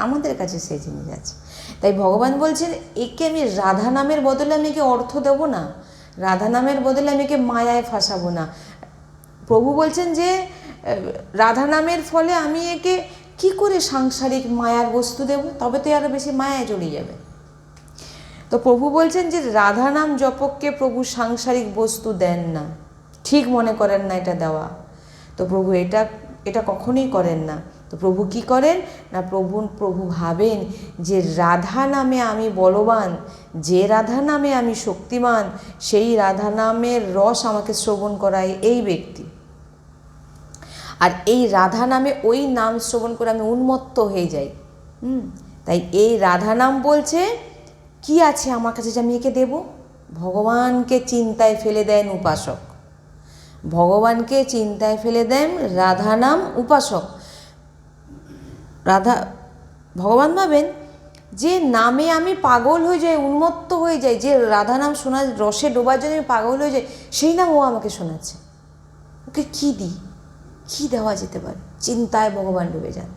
আমাদের কাছে সেই জিনিস আছে। তাই ভগবান বলছেন একে আমি রাধা নামের বদলে আমি একে অর্থ দেব না, রাধা নামের বদলে আমি একে মায়ায় ফাঁসাবো না। প্রভু বলছেন যে রাধা নামের ফলে আমি একে কি করে সাংসারিক মায়ার বস্তু দেব, তবে তো আরও বেশি মায়ায় জড়িয়ে যাবে। তো প্রভু বলছেন যে রাধা নাম জপককে প্রভু সাংসারিক বস্তু দেন না, ঠিক মনে করেন না এটা দেওয়া। তো প্রভু এটা কখনোই করেন না। তো প্রভু কি করেন না, প্রভু ভাবেন যে রাধা নামে আমি বলবান, যে রাধা নামে আমি শক্তিমান, সেই রাধা নামের রস আমাকে শ্রবণ করায় এই ব্যক্তি। আর এই রাধা নামে ওই নাম শ্রবণ করে আমি উন্মত্ত হয়ে যাই। তাই এই রাধা নাম বলছে কি আছে আমার কাছে যে আমি একে দেব? ভগবানকে চিন্তায় ফেলে দেন উপাসক, ভগবানকে চিন্তায় ফেলে দেন রাধা নাম উপাসক। ভগবান ভাবেন যে নামে আমি পাগল হয়ে যাই, উন্মত্ত হয়ে যাই, যে রাধা নাম শোনার রসে ডোবার জন্য আমি পাগল হয়ে যাই, সেই নাম ও আমাকে শোনাচ্ছে। ওকে কী দিই, কী দেওয়া যেতে পারে, চিন্তায় ভগবান ডুবে যান।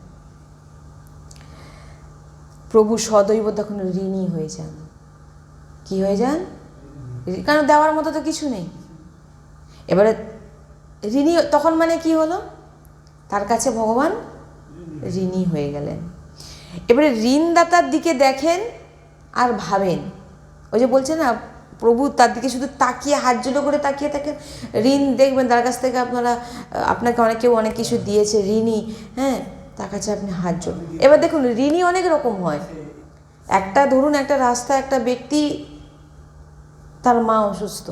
প্রভু সদৈব তখন ঋণী হয়ে যান। কি হয়ে যান? কারণ দেওয়ার মতো তো কিছু নেই। এবারে ঋণী তখন মানে কি হলো, তার কাছে ভগবান ঋণী হয়ে গেলেন। এবারে ঋণদাতার দিকে দেখেন আর ভাবেন, ওই যে বলছে না প্রভু তার দিকে শুধু তাকিয়ে হাত জোড়ো করে তাকিয়ে থাকেন। ঋণ দেখবেন তার কাছ থেকে আপনাকে কেউ অনেক কিছু দিয়েছে, ঋণী, হ্যাঁ, তার কাছে আপনি হাত জোড়ো। এবার দেখুন ঋণী অনেক রকম হয়। ধরুন একটা রাস্তায় একটা ব্যক্তি, তার মা অসুস্থ,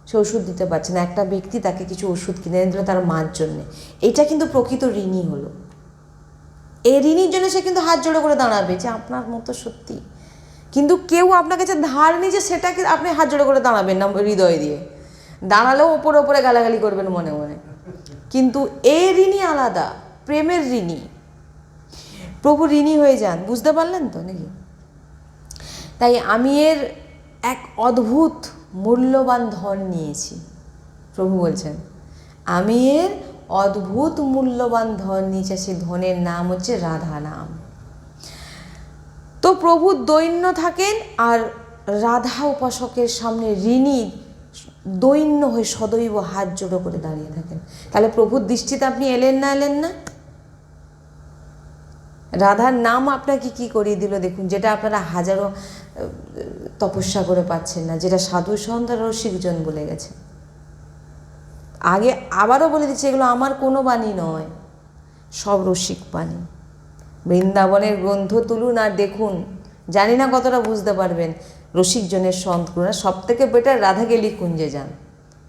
সে ওষুধ দিতে পারছে না, একটা ব্যক্তি তাকে কিছু ওষুধ কিনে দিল তার মার জন্যে, এটা কিন্তু প্রকৃত ঋণী হলো। এই ঋণীর জন্য সে কিন্তু হাত জোড়ো করে দাঁড়াবে যে আপনার মতো সত্যি, কিন্তু কেউ আপনার কাছে ধার নিয়েছে সেটাকে আপনি হাত জোড়ো করে দাঁড়াবেন না হৃদয় দিয়ে, দাঁড়ালেও ওপরে ওপরে গালাগালি করবেন মনে মনে। কিন্তু এই ঋণী আলাদা, প্রেমের ঋণী। প্রভু ঋণী হয়ে যান, বুঝতে পারলেন তো নাকি? তাই আমি এর এক অদ্ভুত মূল্যবান ধন নিয়েছি। প্রভু বলছেন আমি এর অদ্ভুত মূল্যবান ধন নিয়েছি, সেই ধনের নাম হচ্ছে রাধা নাম। তো প্রভু দৈন্য থাকেন আর রাধা উপাসকের সামনে ঋণী দৈন্য হয়ে সদৈব হাত জোড়ো করে দাঁড়িয়ে থাকেন। তাহলে প্রভুর দৃষ্টিতে আপনি এলেন না? রাধার নাম আপনাকে কি করিয়ে দিল দেখুন, যেটা আপনারা হাজারো তপস্যা করে পাচ্ছেন না, যেটা সাধু সন্ত আর রসিকজন বলে গেছে। আগে আবারও বলে দিচ্ছি, এগুলো আমার কোনো বাণী নয়, সব রসিক বাণী। বৃন্দাবনের গ্রন্থ তুলুন আর দেখুন, জানি না কতটা বুঝতে পারবেন। রসিকজনের সন্ত করুন, সব থেকে বেটার রাধাকেলি কুঞ্জে যান,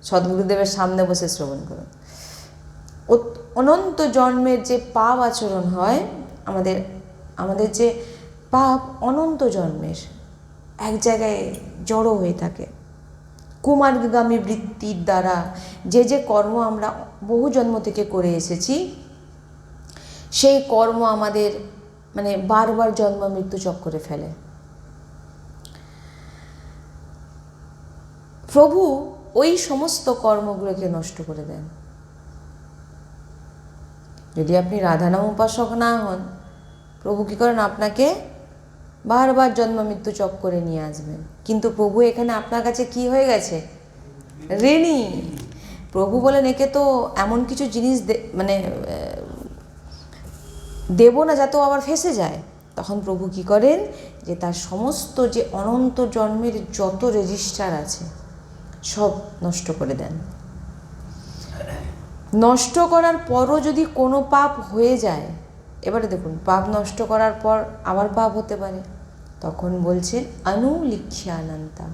সদ্গুরুদেবের সামনে বসে শ্রবণ করুন। অনন্ত জন্মের যে পাপ আচরণ হয়, আমাদের যে পাপ অনন্ত জন্মের এক জায়গায় জড়ো হয়ে থাকে, কুমারগামী বৃত্তির দ্বারা যে কর্ম আমরা বহু জন্ম থেকে করে এসেছি, সেই কর্ম আমাদের মানে বারবার জন্ম মৃত্যু চক্করে ফেলে। প্রভু ওই সমস্ত কর্মগুলোকে নষ্ট করে দেন। যদি আপনি রাধানাম উপাসক না হন, প্রভু কী করেন, আপনাকে বারবার জন্ম মৃত্যু চক্করে নিয়ে আসবেন। কিন্তু প্রভু এখানে আপনার কাছে কি হয়ে গেছে, ঋণী। প্রভু বলেন একে তো এমন কিছু জিনিস দেব না যাতে আবার ফেঁসে যায়। তখন প্রভু কি করেন, যে তার সমস্ত যে অনন্ত জন্মের যত রেজিস্টার আছে সব নষ্ট করে দেন। নষ্ট করার পরও যদি কোনো পাপ হয়ে যায়, এবারে দেখুন পাপ নষ্ট করার পর আবার পাপ হতে পারে, তখন বলছেন অনুলিখ্যানন্তা,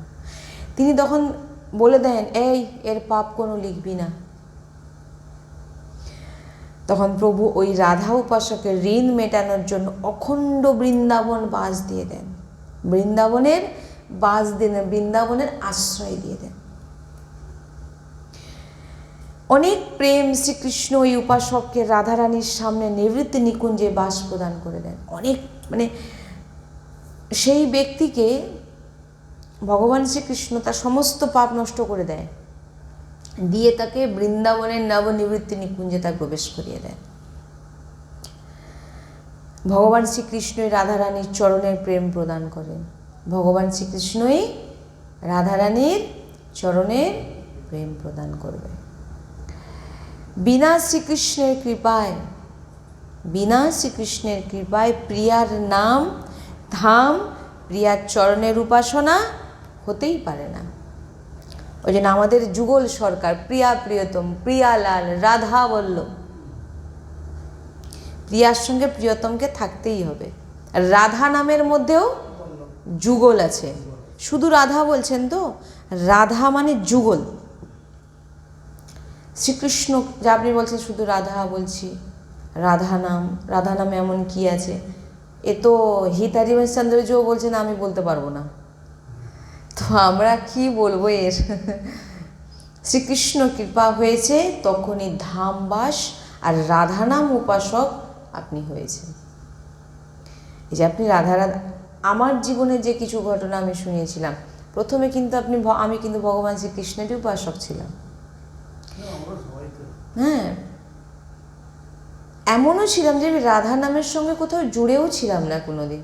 তিনি তখন বলে দেন এই এর পাপ কোনো লিখবি না। তখন প্রভু ওই রাধা উপাসকের ঋণ মেটানোর জন্য অখণ্ড বৃন্দাবন বাস দিয়ে দেন, বৃন্দাবনের বাস দেন, বৃন্দাবনের আশ্রয় দিয়ে দেন। অনেক প্রেম শ্রীকৃষ্ণ ওই উপাসককে রাধারানীর সামনে নিবৃত্তি নিকুঞ্জে বাস প্রদান করে দেন। অনেক সেই ব্যক্তিকে ভগবান শ্রীকৃষ্ণ তার সমস্ত পাপ নষ্ট করে দেয়, দিয়ে তাকে বৃন্দাবনের নবনিবৃত্তি নিকুঞ্জে তার প্রবেশ করিয়ে দেন। ভগবান শ্রীকৃষ্ণই রাধারানীর চরণের প্রেম প্রদান করেন, ভগবান শ্রীকৃষ্ণই রাধারানীর চরণের প্রেম প্রদান করবে। বিনা শ্রীকৃষ্ণের কৃপায় প্রিয়ার নাম ধাম, প্রিয়ার চরণের উপাসনা হতেই পারে না। ওই জন্য আমাদের যুগল সরকার প্রিয়া প্রিয়তম, প্রিয়ালাল, রাধা বল্লভ, প্রিয়ার সঙ্গে প্রিয়তমকে থাকতেই হবে। আর রাধা নামের মধ্যেও যুগল আছে, শুধু রাধা বলছেন তো, রাধা মানে যুগল। শ্রীকৃষ্ণ যা আপনি বলছেন শুধু রাধা বলছি, রাধা নামে এমন কি আছে, এ তো হিতারিমচন্দ্রজিও বলছেন, আমি বলতে পারবো না, তো আমরা কি বলবো এর। শ্রীকৃষ্ণ কৃপা হয়েছে তখনই ধামবাস আর রাধানাম উপাসক আপনি হয়েছেন। এই যে আপনি রাধা আমার জীবনে যে কিছু ঘটনা আমি শুনিয়েছিলাম, প্রথমে কিন্তু আমি কিন্তু ভগবান শ্রীকৃষ্ণেরই উপাসক ছিলাম। হ্যাঁ, এমনও ছিলাম যে আমি রাধা নামের সঙ্গে কোথাও জুড়েও ছিলাম না কোনোদিন।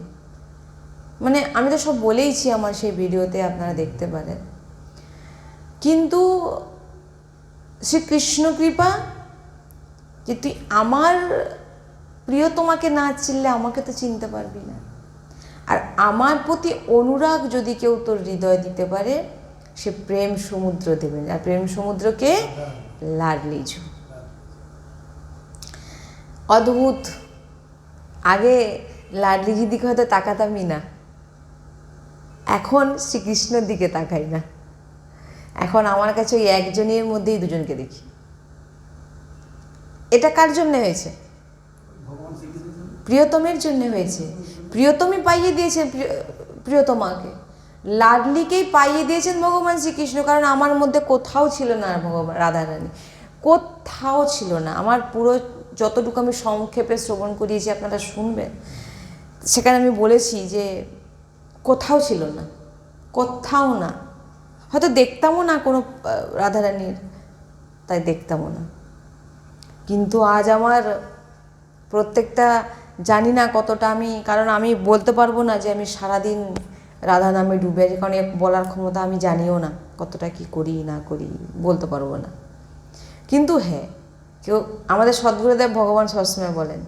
আমি তো সব বলেইছি আমার সেই ভিডিওতে, আপনারা দেখতে পারেন। কিন্তু শ্রীকৃষ্ণ কৃপা যে তুই আমার প্রিয়, তোমাকে না চিনলে আমাকে তো চিনতে পারবি না। আর আমার প্রতি অনুরাগ যদি কেউ তোর হৃদয় দিতে পারে, সে প্রেম সমুদ্র দেবেন। আর প্রেম সমুদ্রকে লাডলিজু, অদ্ভুত। আগে লাডলিজির দিকে হয়তো তাকাতামই না, এখন শ্রীকৃষ্ণের দিকে তাকাই না। এখন আমার কাছে ওই একজনের মধ্যেই দুজনকে দেখি। এটা কার জন্য হয়েছে? প্রিয়তমের জন্য হয়েছে। প্রিয়তমই পাইয়ে দিয়েছে প্রিয়তমাকে, লাডলিকেই পাইয়ে দিয়েছেন ভগবান শ্রীকৃষ্ণ। কারণ আমার মধ্যে কোথাও ছিল না ভগবান রাধারানী, কোথাও ছিল না। আমার পুরো যতটুকু আমি সংক্ষেপে শ্রবণ করিয়েছি, আপনারা শুনবেন, সেখানে আমি বলেছি যে কোথাও ছিল না, কোথাও না। হয়তো দেখতামও না কোনো রাধারানীর, তাই দেখতামও না। কিন্তু আজ আমার প্রত্যেকটা, জানি না কতটা আমি, কারণ আমি বলতে পারবো না যে আমি সারাদিন রাধা নামে ডুবে আছি, কারণ বলার ক্ষমতা আমি জানিও না কতটা কি করি না করি, বলতে পারবো না। কিন্তু হ্যাঁ, কেউ আমাদের সদ্গুরুদেব ভগবান সবসময় বলেন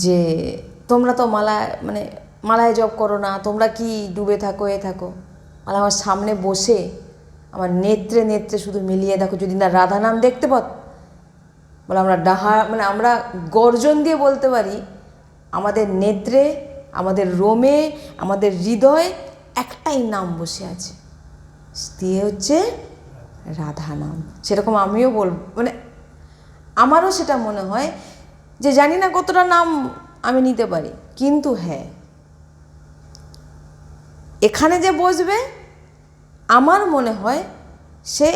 যে তোমরা তো মালায় জপ করো না, তোমরা কি ডুবে থাকো এ থাকো। আর আমার সামনে বসে আমার নেত্রে নেত্রে শুধু মিলিয়ে দেখো, যদি না রাধা নাম দেখতে পাও, বলে আমরা আমরা গর্জন দিয়ে বলতে পারি, আমাদের নেত্রে, আমাদের রোমে, আমাদের হৃদয়ে একটাই নাম বসে আছে, দিয়ে হচ্ছে রাধা নাম। সেরকম আমিও বলবো, আমারও সেটা মনে হয় যে জানি না কতটা নাম আমি নিতে পারি, কিন্তু হ্যাঁ, এখানে যে বসবে আমার মনে হয় সে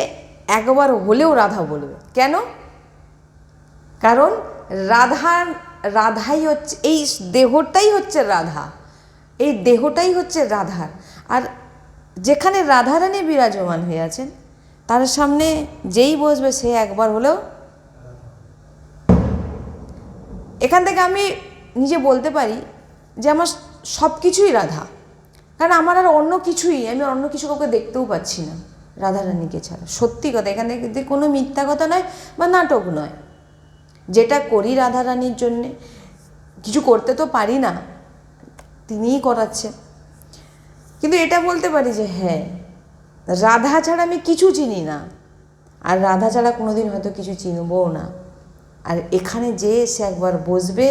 একবার হলেও রাধা বলবে। কেন? কারণ রাধাই হচ্ছে, এই দেহটাই হচ্ছে রাধা, এই দেহটাই হচ্ছে রাধার। আর যেখানে রাধারানী বিরাজমান হয়ে আছেন, তার সামনে যেই বসবে সে একবার হলেও, এখান থেকে আমি নিজে বলতে পারি যে আমার সব কিছুই রাধা। কারণ আমার আর অন্য কিছুই, আমি অন্য কিছু কাউকে দেখতেও পাচ্ছি না রাধারানীকে ছাড়া। সত্যি কথা, এখান থেকে কোনো মিথ্যা কথা নয় বা নাটক নয়। যেটা করি রাধারানীর জন্যে, কিছু করতে তো পারি না, তিনিই করাচ্ছেন। কিন্তু এটা বলতে পারি যে হ্যাঁ, রাধা ছাড়া আমি কিছু চিনি না, আর রাধা ছাড়া কোনোদিন হয়তো কিছু চিনবও না। আর এখানে যে সে একবার বসবে,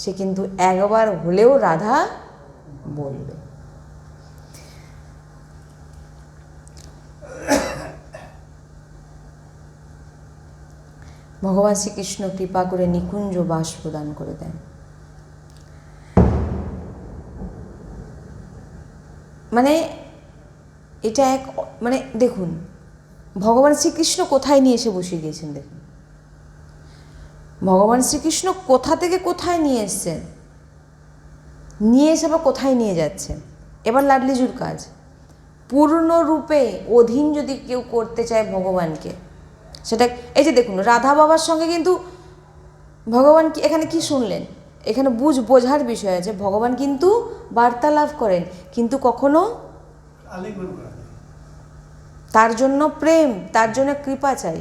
সে কিন্তু একবার হলেও রাধা বলবে। ভগবান শ্রীকৃষ্ণ কৃপা করে নিকুঞ্জ বাস প্রদান করে দেন। এটা এক, দেখুন ভগবান শ্রীকৃষ্ণ কোথায় নিয়ে এসে বসিয়ে দিয়েছেন। দেখুন ভগবান শ্রীকৃষ্ণ কোথা থেকে কোথায় নিয়ে এসছেন, নিয়ে এসে আবার কোথায় নিয়ে যাচ্ছেন। এবার লাডলিজুর কাজ, পূর্ণরূপে অধীন যদি কেউ করতে চায় ভগবানকে, সেটা এই যে দেখুন রাধা বাবার সঙ্গে কিন্তু ভগবান কি, এখানে কি শুনলেন, এখানে বোঝার বিষয় আছে। ভগবান কিন্তু বার্তালাপ করেন, কিন্তু কখনো তার জন্য প্রেম, তার জন্য কৃপা চাই,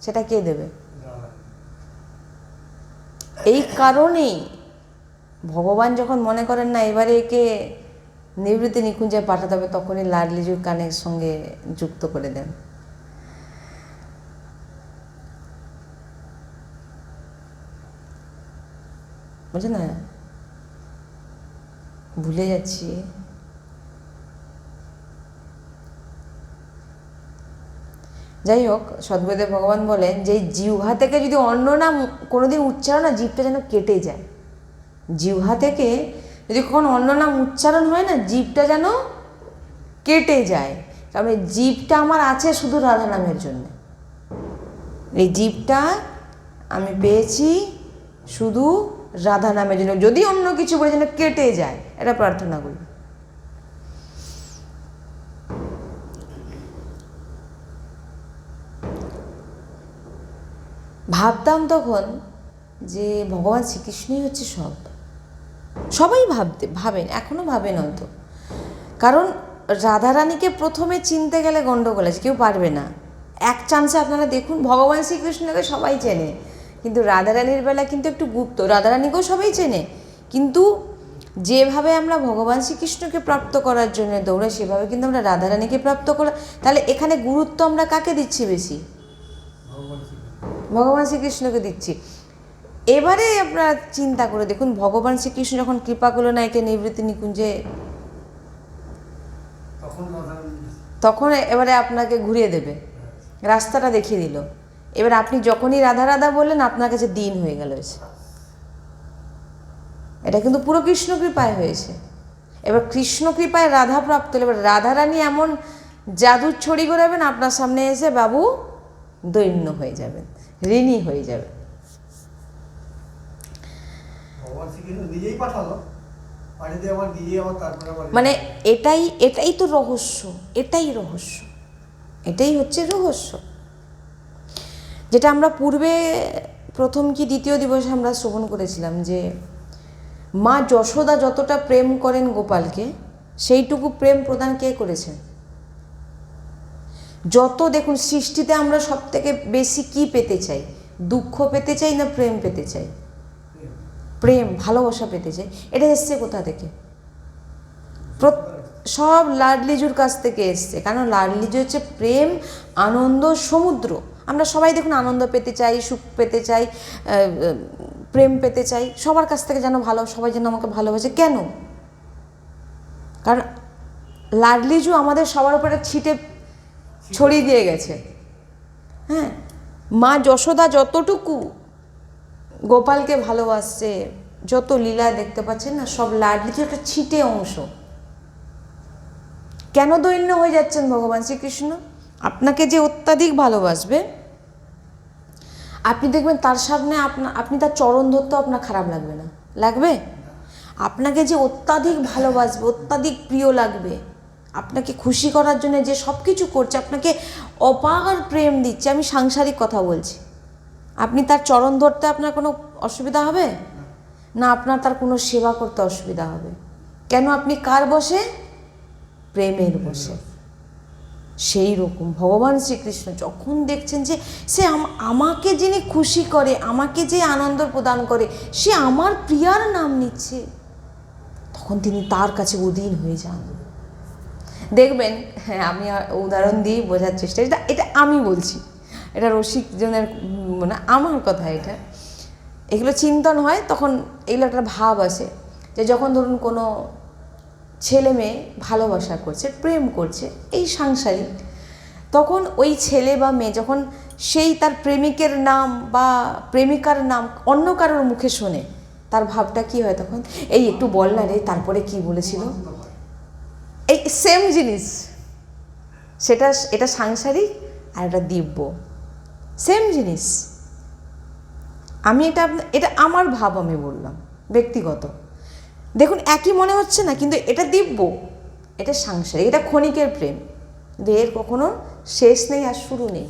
সেটা কে দেবে? এই কারণেই ভগবান যখন মনে করেন না এবারে একে নিবৃত্তি নিকুঞ্জে পাঠাতে হবে, তখনই লাডলিজুর কানের সঙ্গে যুক্ত করে দেন। বুঝলেন না? ভুলে যাচ্ছি। যাই হোক, সদ্গুরুদেব ভগবান বলেন যে জিহ্বা থেকে যদি অন্য নাম কোনোদিন উচ্চারণ না, জিভটা যেন কেটে যায়। জিহ্বা থেকে যদি কখনো অন্য নাম উচ্চারণ হয় না, জিভটা যেন কেটে যায়। কারণ এই জিভটা আমার আছে শুধু রাধা নামের জন্য। এই জিভটা আমি পেয়েছি শুধু রাধা নামের জন্য। যদি অন্য কিছু বলে যেন কেটে যায়, এটা প্রার্থনা করি। ভাবতাম তখন যে ভগবান শ্রীকৃষ্ণই হচ্ছে সব, সবাই ভাবেন, এখনও ভাবেন হয়তো। কারণ রাধারানীকে প্রথমে চিনতে গেলে গণ্ডগোল আছে, কেউ পারবে না। এক চান্সে আপনারা দেখুন, ভগবান শ্রীকৃষ্ণকে সবাই চেনে, কিন্তু রাধারানীর বেলা কিন্তু একটু গুপ্ত। রাধারানীকেও সবাই চেনে, কিন্তু যেভাবে আমরা ভগবান শ্রীকৃষ্ণকে প্রাপ্ত করার জন্য দৌড়াই, সেভাবে কিন্তু আমরা রাধারানীকে প্রাপ্ত করা। তাহলে এখানে গুরুত্ব আমরা কাকে দিচ্ছি বেশি? ভগবান শ্রীকৃষ্ণকে দিচ্ছি। এবারে আপনারা চিন্তা করে দেখুন, ভগবান শ্রীকৃষ্ণ যখন কৃপা করলো না একে নিবৃত্তি নিকুঞ্জে, তখন এবারে আপনাকে ঘুরিয়ে দেবে, রাস্তাটা দেখিয়ে দিল। এবার আপনি যখনই রাধা রাধা বললেন, আপনার কাছে দিন হয়ে গেল এসে। এটা কিন্তু পুরো কৃষ্ণ কৃপায় হয়েছে। এবার কৃষ্ণ কৃপায় রাধা প্রাপ্ত হলে এবার রাধারানী এমন জাদুর ছড়ি ঘোরাবেন আপনার সামনে এসে বাবু দৈন্য হয়ে যাবেন, ঋণী হয়ে যাবেন। ভগবান শ্রীকৃষ্ণ নিজেই পাঠালো, পাঠিয়ে দিয়ে আবার দিয়ে আবার তারপরে আবার মানে এটাই তো রহস্য, এটাই হচ্ছে রহস্য, যেটা আমরা পূর্বে প্রথম কি দ্বিতীয় দিবসে আমরা শ্রবণ করেছিলাম যে মা যশোদা যতটা প্রেম করেন গোপালকে, সেইটুকু প্রেম প্রদান কে করেছেন? যত দেখুন সৃষ্টিতে আমরা সব থেকে বেশি কি পেতে চাই? দুঃখ পেতে চাই না প্রেম পেতে চাই? প্রেম, ভালোবাসা পেতে চাই। এটা এসছে কোথা থেকে? সব লাডলিজুর কাছ থেকে এসছে। কারণ লাডলিজু হচ্ছে প্রেম আনন্দ সমুদ্র। আমরা সবাই দেখুন আনন্দ পেতে চাই, সুখ পেতে চাই, প্রেম পেতে চাই, সবার কাছ থেকে যেন সবাই যেন আমাকে ভালোবাসে। কেন? কারণ লাডলিজু আমাদের সবার উপরে ছড়িয়ে দিয়ে গেছে। হ্যাঁ, মা যশোদা যতটুকু গোপালকে ভালোবাসছে, যত লীলা দেখতে পাচ্ছেন না, সব লাডলিজু একটা ছিটে অংশ। কেন দৈন্য হয়ে যাচ্ছেন ভগবান শ্রীকৃষ্ণ? আপনাকে যে অত্যাধিক ভালোবাসবে, আপনি দেখবেন তার সামনে আপনি তার চরণ ধরতেও আপনার খারাপ লাগবে না। লাগবে? আপনাকে যে অত্যাধিক ভালোবাসবে, অত্যাধিক প্রিয় লাগবে, আপনাকে খুশি করার জন্য যে সব কিছু করছে, আপনাকে অপার প্রেম দিচ্ছে, আমি সাংসারিক কথা বলছি, আপনি তার চরণ ধরতে আপনার কোনো অসুবিধা হবে না? আপনার তার কোনো সেবা করতে অসুবিধা হবে? কেন? আপনি কার বশে? প্রেমের বশে। সেই রকম ভগবান শ্রীকৃষ্ণ যখন দেখছেন যে সে আমাকে যিনি খুশি করে, আমাকে যে আনন্দ প্রদান করে, সে আমার প্রিয়ার নাম নিচ্ছে, তখন তিনি তার কাছে অধীন হয়ে যান। দেখবেন, হ্যাঁ, আমি উদাহরণ দিয়ে বোঝার চেষ্টা, এটা আমি বলছি, এটা রসিকজনের মানে আমার কথা। এগুলো চিন্তন হয়, তখন এগুলো একটা ভাব আসে যে যখন ধরুন কোনো ছেলে মেয়ে ভালোবাসা করছে, প্রেম করছে, এই সাংসারিক, তখন ওই ছেলে বা মেয়ে যখন সেই তার প্রেমিকের নাম বা প্রেমিকার নাম অন্য কারোর মুখে শোনে, তার ভাবটা কি হয় তখন? এই একটু বল না রে, তারপরে কি বলেছিল? এই সেম জিনিস, এটা সাংসারিক আর এটা দিব্য, সেম জিনিস। আমি এটা আমার ভাব, আমি বললাম ব্যক্তিগত। দেখুন একই মনে হচ্ছে না, কিন্তু এটা দিব্য, এটা সাংসারিক, এটা ক্ষণিকের প্রেম, কিন্তু এর কখনো শেষ নেই আর শুরু নেই।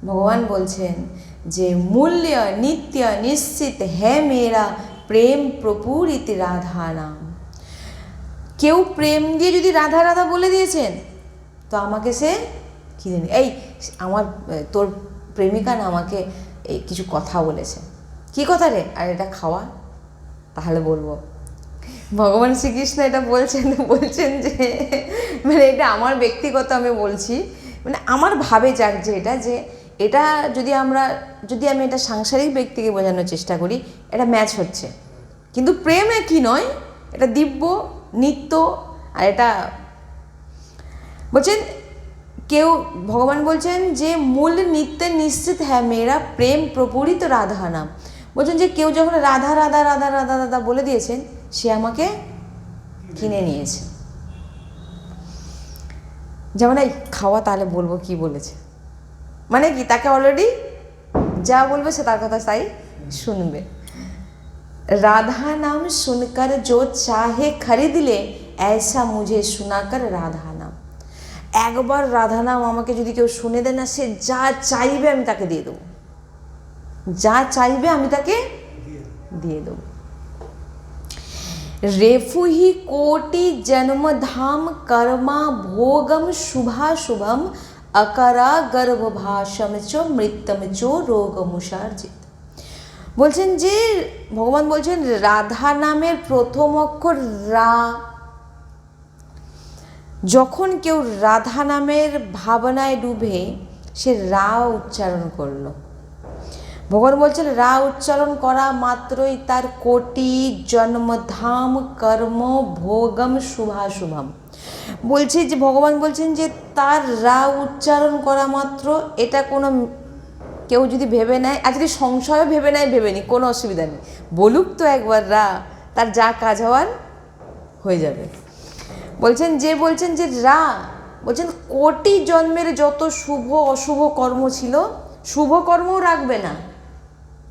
ভগবান বলছেন যে মূল্য নিত্য নিশ্চিত হে মেরা প্রেম প্রপুরিত রাধা নাম। কেউ প্রেম দিয়ে যদি রাধা রাধা বলে দিয়েছেন, তো আমাকে সে কিনে এই তোর প্রেমিকা না আমাকে এই কিছু কথা বলেছে। কি কথা রে? আর এটা খাওয়া, তাহলে বলবো। ভগবান শ্রীকৃষ্ণ এটা বলছেন যে মানে এটা আমার ব্যক্তিগত আমি বলছি, মানে আমার ভাবে যাক যে এটা যদি আমি এটা সাংসারিক ব্যক্তিকে বোঝানোর চেষ্টা করি, এটা ম্যাচ হচ্ছে, কিন্তু প্রেম একই নয়, এটা দিব্য নিত্য। আর এটা বলছেন ভগবান বলছেন যে মূল নিত্য নিশ্চিত হ্যাঁ মেরা প্রেম প্রপুরিত রাধা নাম। বলছেন যে কেউ যখন রাধা রাধা রাধা রাধা রাধা বলে দিয়েছেন, সে আমাকে কিনে নিয়েছে। যেমন এই খাওয়া, তাহলে বলবো কি বলেছে, মানে কি তাকে অলরেডি যা বলবে সে তার কথা তাই শুনবে। রাধা নাম শুনকর जो चाहे खरीद ले ऐसा मुझे सुनाकर राधा नाम। একবার রাধা নাম আমাকে যদি কেউ শুনে দেয় না, সে যা চাইবে আমি তাকে দিয়ে দেবো, যা চাইবে আমি তাকে দিয়ে দেবো। रेफुहि कोटि जन्म धाम कर्मा भोगम शुभाशुभम अकरा गर्भभाषम च मृत्यम च रोगमुषार्जित। বলছেন যে ভগবান বলছেন রাধা নামের প্রথম অক্ষর রা। যখন কেউ রাধা নামের ভাবনায় ডুবে সে রা উচ্চারণ করলো, ভগবান বলছেন রা উচ্চারণ করা মাত্রই তার কোটি জন্মধাম কর্ম ভোগম শুভাশুভম, বলছে যে ভগবান বলছেন যে তার রা উচ্চারণ করা মাত্র এটা কোনো কেউ যদি ভেবে নেয়, আর যদি সংশয়ও ভেবে নেয় ভেবে নি, কোনো অসুবিধা নেই, বলুক তো একবার রা, তার যা কাজ হওয়ার হয়ে যাবে। বলছেন যে রা, বলছেন কোটি জন্মের যত শুভ অশুভ কর্ম ছিল, শুভ কর্মও রাখবে না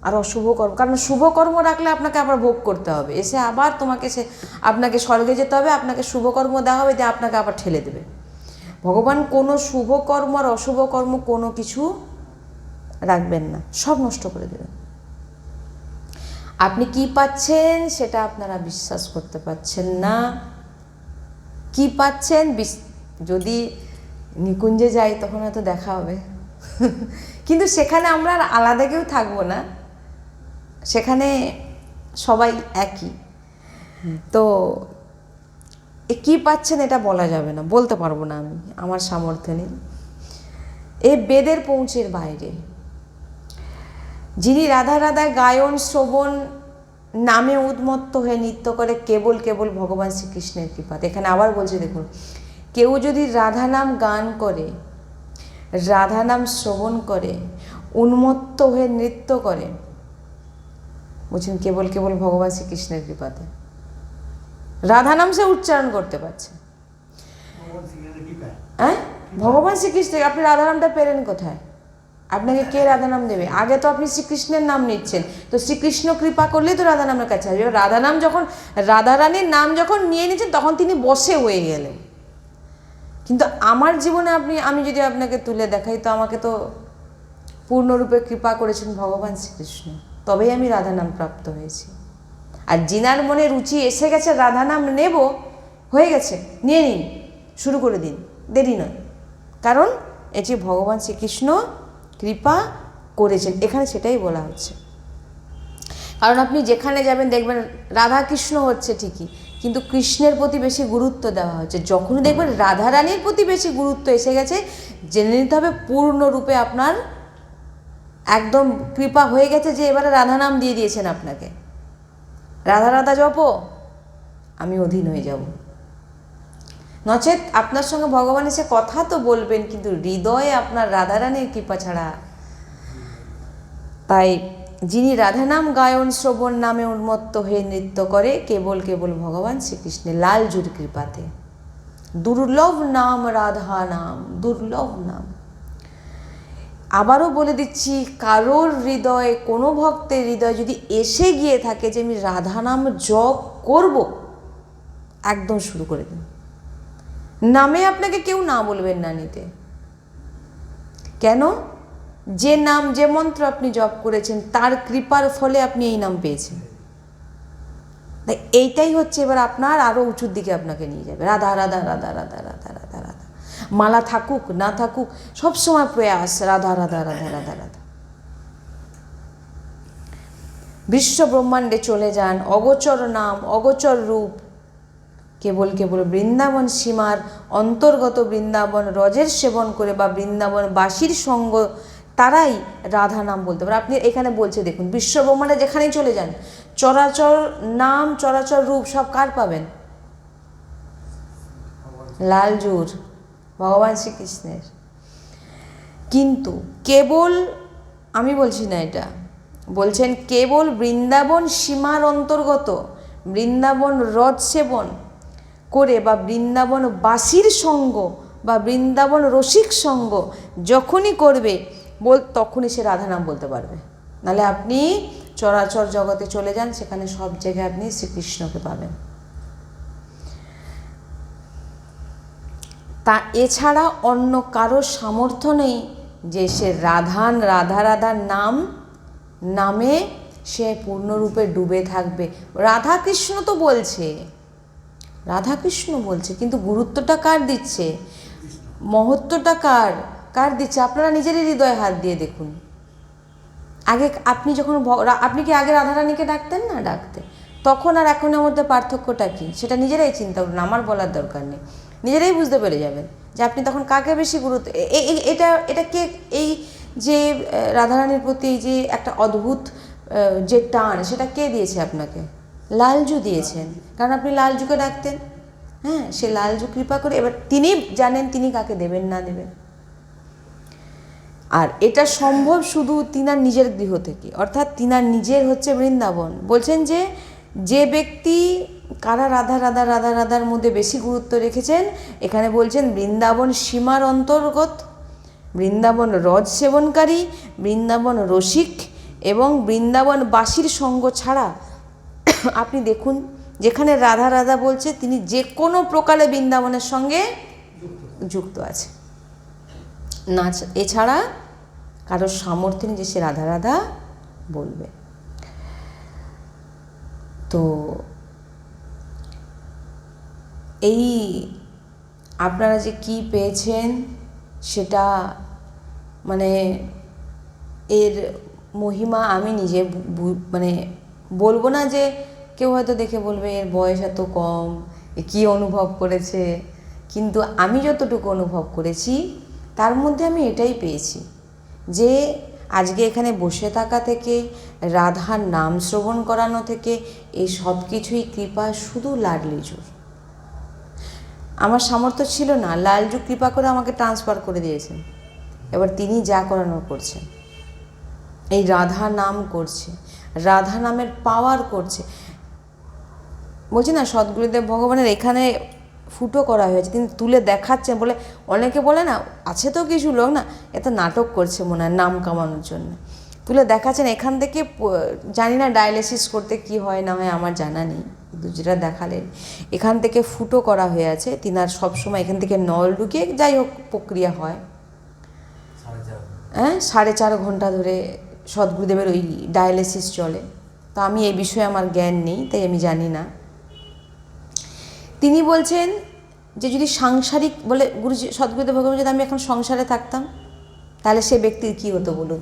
আর অশুভ কর্ম, কারণ শুভ কর্ম রাখলে আপনাকে আবার ভোগ করতে হবে, এসে আবার আপনাকে স্বর্গে যেতে হবে, আপনাকে শুভ কর্ম দেওয়া হবে, দিয়ে আপনাকে আবার ঠেলে দেবে। ভগবান কোনো শুভ কর্ম আর অশুভ কর্ম কোনো কিছু রাখবেন না, সব নষ্ট করে দেবেন। আপনি কি পাচ্ছেন সেটা আপনারা বিশ্বাস করতে পারছেন না। কি পাচ্ছেন, যদি নিকুঞ্জে যাই তখন হয়তো দেখা হবে কিন্তু সেখানে আমরা আর আলাদা কেউ থাকবো না, সেখানে সবাই একই। তো কি পাচ্ছেন এটা বলা যাবে না, বলতে পারবো না, আমার সামর্থ্য নেই। এ বেদের পৌঁছের বাইরে যিনি রাধা রাধা গায়ন শ্রবণ নামে উন্মত্ত হয়ে নৃত্য করে কেবল কেবল ভগবান শ্রীকৃষ্ণের কৃপাতে। এখানে আবার বলছে দেখুন, কেউ যদি রাধা নাম গান করে, রাধা নাম শ্রবণ করে, উন্মত্ত হয়ে নৃত্য করে, বলছেন কেবল কেবল ভগবান শ্রীকৃষ্ণের কৃপাতে। রাধা নাম সে উচ্চারণ করতে পারছে। হ্যাঁ, ভগবান শ্রীকৃষ্ণ। আপনি রাধা নামটা পেলেন কোথায়? আপনাকে কে রাধা নাম দেবে? আগে তো আপনি শ্রীকৃষ্ণের নাম নিচ্ছেন, তো শ্রীকৃষ্ণ কৃপা করলেই তো রাধা নামের কাছে আসবে। রাধা নাম যখন, রাধা রানীর নাম যখন নিয়ে নিয়েছেন তখন তিনি বসে হয়ে গেলেন। কিন্তু আমার জীবনে আমি যদি আপনাকে তুলে দেখাই, তো আমাকে তো পূর্ণরূপে কৃপা করেছেন ভগবান শ্রীকৃষ্ণ, তবেই আমি রাধা নাম প্রাপ্ত হয়েছি। আর জিনার মনে রুচি এসে গেছে রাধা নাম নেব, হয়ে গেছে, নিয়ে নিন, শুরু করে দিন, দেরি নয়। কারণ এটি ভগবান শ্রীকৃষ্ণ কৃপা করেছেন, এখানে সেটাই বলা হচ্ছে। কারণ আপনি যেখানে যাবেন দেখবেন রাধা কৃষ্ণ হচ্ছে ঠিকই, কিন্তু কৃষ্ণের প্রতি বেশি গুরুত্ব দেওয়া হচ্ছে। যখনই দেখবেন রাধা রানীর প্রতি বেশি গুরুত্ব এসে গেছে, জেনে নিতে হবে পূর্ণরূপে আপনার একদম কৃপা হয়ে গেছে, যে এবারে রাধা নাম দিয়ে দিয়েছেন আপনাকে। রাধা রাধা জপো, আমি অধীন হয়ে যাব। নচেত আপনার সঙ্গে ভগবান এসে কথা তো বলবেন, কিন্তু হৃদয়ে আপনার রাধারানীর কৃপা ছাড়া। তাই যিনি রাধা নাম গায়ন শ্রবণ নামে উন্মত্ত হয়ে নৃত্য করে কেবল কেবল ভগবান শ্রীকৃষ্ণের লালজুর কৃপাতে। দুর্লভ নাম রাধা নাম, দুর্লভ নাম। আবারও বলে দিচ্ছি, কারোর হৃদয়ে, কোনো ভক্তের হৃদয়ে যদি এসে গিয়ে থাকে যে আমি রাধা নাম জপ করব, একদম শুরু করে দিন। নামে আপনাকে কেউ না বলবেন না নিতে। কেন? যে নাম, যে মন্ত্র আপনি জপ করেছেন, তার কৃপার ফলে আপনি এই নাম পেয়েছেন। তাই এইটাই হচ্ছে এবার আপনার আরও উঁচুর দিকে আপনাকে নিয়ে যাবে। রাধা রাধা রাধা রাধা রাধা রাধা রাধা, মালা থাকুক না থাকুক, সবসময় প্রয়াস রাধা রাধা রাধা রাধা রাধা। বিশ্ব ব্রহ্মাণ্ডে চলে যান, অগোচর নাম, অগোচর রূপ, কেবল কেবল বৃন্দাবন সীমার অন্তর্গত বৃন্দাবন রজের সেবন করে বা বৃন্দাবন বাসীর সঙ্গ, তারাই রাধা নাম বলতে পারে। আপনি এখানে বলছে দেখুন, বিশ্ব ব্রহ্মাণ্ডে যেখানেই চলে যান, চরাচর নাম, চরাচর রূপ সব কার পাবেন? লালজুর, ভগবান শ্রীকৃষ্ণের। কিন্তু কেবল, আমি বলছি না এটা, বলছেন কেবল বৃন্দাবন সীমার অন্তর্গত বৃন্দাবন রজ সেবন করে বা বৃন্দাবন বাসীর সঙ্গ বা বৃন্দাবন রসিক সঙ্গ যখনই করবে তখনই সে রাধা নাম বলতে পারবে। নাহলে আপনি চরাচর জগতে চলে যান, সেখানে সব জায়গায় আপনি শ্রীকৃষ্ণকে পাবেন। তা এছাড়া অন্য কারো সামর্থ্য নেই যে সে রাধা রাধার নামে সে পূর্ণরূপে ডুবে থাকবে। রাধা কৃষ্ণ তো বলছে, রাধা কৃষ্ণ বলছে, কিন্তু গুরুত্বটা কার দিচ্ছে, মহত্বটা কার দিচ্ছে? আপনারা নিজেরই হৃদয়ে হাত দিয়ে দেখুন। আগে আপনি কি আগে রাধারানীকে ডাকতেন না? ডাকতেন। তখন আর এখনের মধ্যে পার্থক্যটা কী সেটা নিজেরাই চিন্তা করুন, আমার বলার দরকার নেই, নিজেরাই বুঝতে পেরে যাবেন যে আপনি তখন কাকে বেশি গুরুত্ব। এটা কে, এই যে রাধারানীর প্রতি এই যে একটা অদ্ভুত যে টান, সেটা কে দিয়েছে আপনাকে? লালজু দিয়েছেন, কারণ আপনি লালজুকে ডাকতেন। হ্যাঁ, সে লালজু কৃপা করে, এবার তিনি জানেন তিনি কাকে দেবেন না দেবেন। আর এটা সম্ভব শুধু তিনার নিজের গৃহ থেকে, অর্থাৎ তিনার নিজের হচ্ছে বৃন্দাবন। বলছেন যে যে ব্যক্তি কারা রাধা রাধা রাধা রাধার মধ্যে বেশি গুরুত্ব রেখেছেন, এখানে বলছেন বৃন্দাবন সীমার অন্তর্গত, বৃন্দাবন রজ সেবনকারী, বৃন্দাবন রসিক এবং বৃন্দাবনবাসীর সঙ্গ ছাড়া আপনি দেখুন যেখানে রাধা রাধা বলছে তিনি যে কোনো প্রকারে বৃন্দাবনের সঙ্গে যুক্ত আছে না, এছাড়া কারোর সামর্থ্য নেই যে সে রাধা রাধা বলবে। তো এই আপনারা যে কি পেয়েছেন সেটা মানে এর মহিমা আমি নিজে মানে বলবো না, যে কেউ হয়তো দেখে বলবে এর বয়স এত কম, এ কী অনুভব করেছে, কিন্তু আমি যতটুকু অনুভব করেছি তার মধ্যে আমি এটাই পেয়েছি যে আজকে এখানে বসে থাকা থেকে, রাধার নাম শ্রবণ করানো থেকে, এই সব কিছুই কৃপা শুধু লাডলিজুর। আমার সামর্থ্য ছিল না, লালজু কৃপা করে আমাকে ট্রান্সফার করে দিয়েছেন, এবার তিনি যা করানোর করছেন, এই রাধা নাম করছে, রাধা নামের পাওয়ার করছে। বলছি না সদ্গুরুদেব ভগবানের এখানে ফুটো করা হয়েছে, তিনি তুলে দেখাচ্ছেন। বলে অনেকে বলে না আছে তো কিছু লোক না এত নাটক করছে মনে হয় নাম কামানোর জন্য, তুলে দেখাচ্ছেন। এখান থেকে জানি না ডায়ালিসিস করতে কি হয় না হয়, আমার জানা নেই, যেটা দেখালেন এখান থেকে ফুটো করা হয়ে আছে। তিনার সবসময় এখান থেকে নল ঢুকিয়ে যাই হোক প্রক্রিয়া হয়, হ্যাঁ 4.5 ঘন্টা ধরে সদ্গুরুদেবের ওই ডায়ালিসিস চলে। তো আমি এই বিষয়ে আমার জ্ঞান নেই, তাই আমি জানি না। তিনি বলছেন যে যদি সাংসারিক বলে গুরুজি সদ্গুরুদেব ভগবান, যদি আমি এখন সংসারে থাকতাম তাহলে সে ব্যক্তির কী হতো বলুন?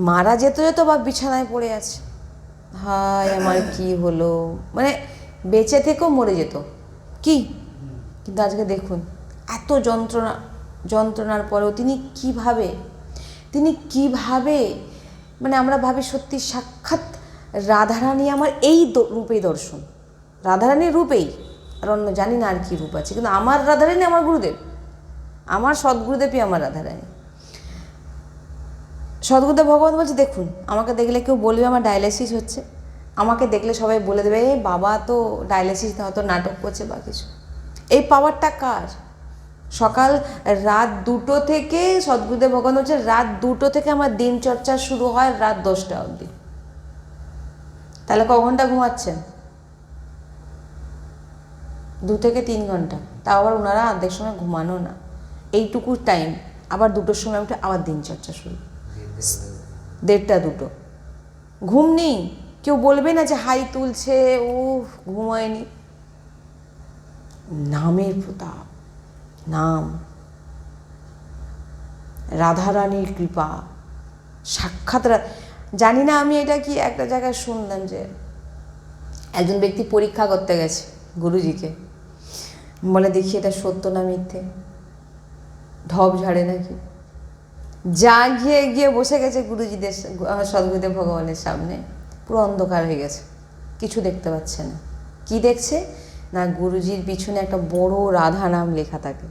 মারা যেত যেত বা বিছানায় পড়ে আছে, হায় আমার কি হলো, মানে বেঁচে থেকেও মরে যেত কি। কিন্তু আজকে দেখুন এত যন্ত্রণার পরেও তিনি কিভাবে মানে আমরা ভাবি সত্যি সাক্ষাৎ রাধারানী আমার এই রূপেই দর্শন, রাধারানীর রূপেই, আর অন্য জানি না আর কি রূপ আছে, কিন্তু আমার রাধারানী আমার গুরুদেব, আমার সদ্গুরুদেবই আমার রাধারানী। সদ্গুরুদেব ভগবান বলছে দেখুন আমাকে দেখলে কেউ বলবে আমার ডায়ালিসিস হচ্ছে, আমাকে দেখলে সবাই বলে দেবে এই বাবা তো ডায়ালিসিস হয়তো নাটক করছে বা কিছু। এই পাওয়ারটা কার? সকাল রাত 2টো থেকে সদ্গুরুদেব ভগবান বলছে রাত 2টো থেকে আমার দিনচর্চা শুরু হয় রাত 10টা অবধি। তাহলে ক ঘন্টা ঘুমাচ্ছেন? 2 থেকে 3 ঘন্টা, তাও আবার ওনারা অর্ধেক সময় ঘুমানো না, এইটুকু টাইম, আবার 2টোর সময় উঠে আবার দিনচর্চা শুরু, 1:30টা 2টো, ঘুম নেই। কেউ বলবে না যে হাই তুলছে ও ঘুমায়নি। নামের প্রতাপ, নাম, রাধারানীর কৃপা, সাক্ষাৎ। জানি না আমি এটা কি একটা জায়গায় শুনলাম যে একজন ব্যক্তি পরীক্ষা করতে গেছে গুরুজিকে, বলে দেখি এটা সত্য না মিথ্যে, ঢপ ঝাড়ে নাকি, যা গিয়ে বসে গেছে গুরুজিদের সদ্গুরুদেব ভগবানের সামনে, পুরো অন্ধকার হয়ে গেছে, কিছু দেখতে পাচ্ছে না। কি দেখছে না গুরুজির পিছনে একটা বড় রাধা নাম লেখা থাকে,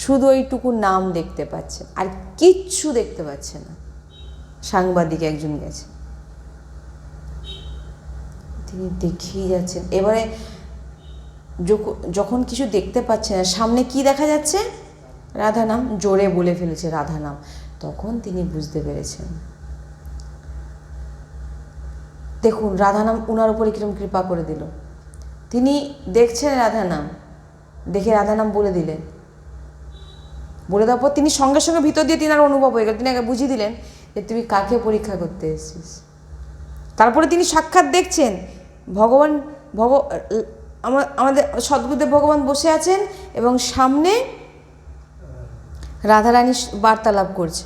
শুধু ওইটুকু নাম দেখতে পাচ্ছে, আর কিচ্ছু দেখতে পাচ্ছে না। সাংবাদিক একজন গেছে, তিনি দেখেই যাচ্ছেন। এবারে যখন কিছু দেখতে পাচ্ছে না, সামনে কি দেখা যাচ্ছে? রাধা নাম, জোরে বলে ফেলেছে রাধা নাম, তখন তিনি বুঝতে পেরেছেন। দেখুন রাধা নাম উনার উপরে কিরকম কৃপা করে দিল। তিনি দেখছেন রাধা নাম, দেখে রাধা নাম বলে দিলেন, বলে দেওয়ার পর তিনি সঙ্গে সঙ্গে ভিতর দিয়ে তিনার অনুভব হয়ে গেল, তিনি আগে বুঝিয়ে দিলেন যে তুমি কাকে পরীক্ষা করতে এসেছিস। তারপরে তিনি সাক্ষাৎ দেখছেন ভগবান, আমাদের সদ্গুরুদেব ভগবান বসে আছেন এবং সামনে রাধারানী বার্তালাপ করছে,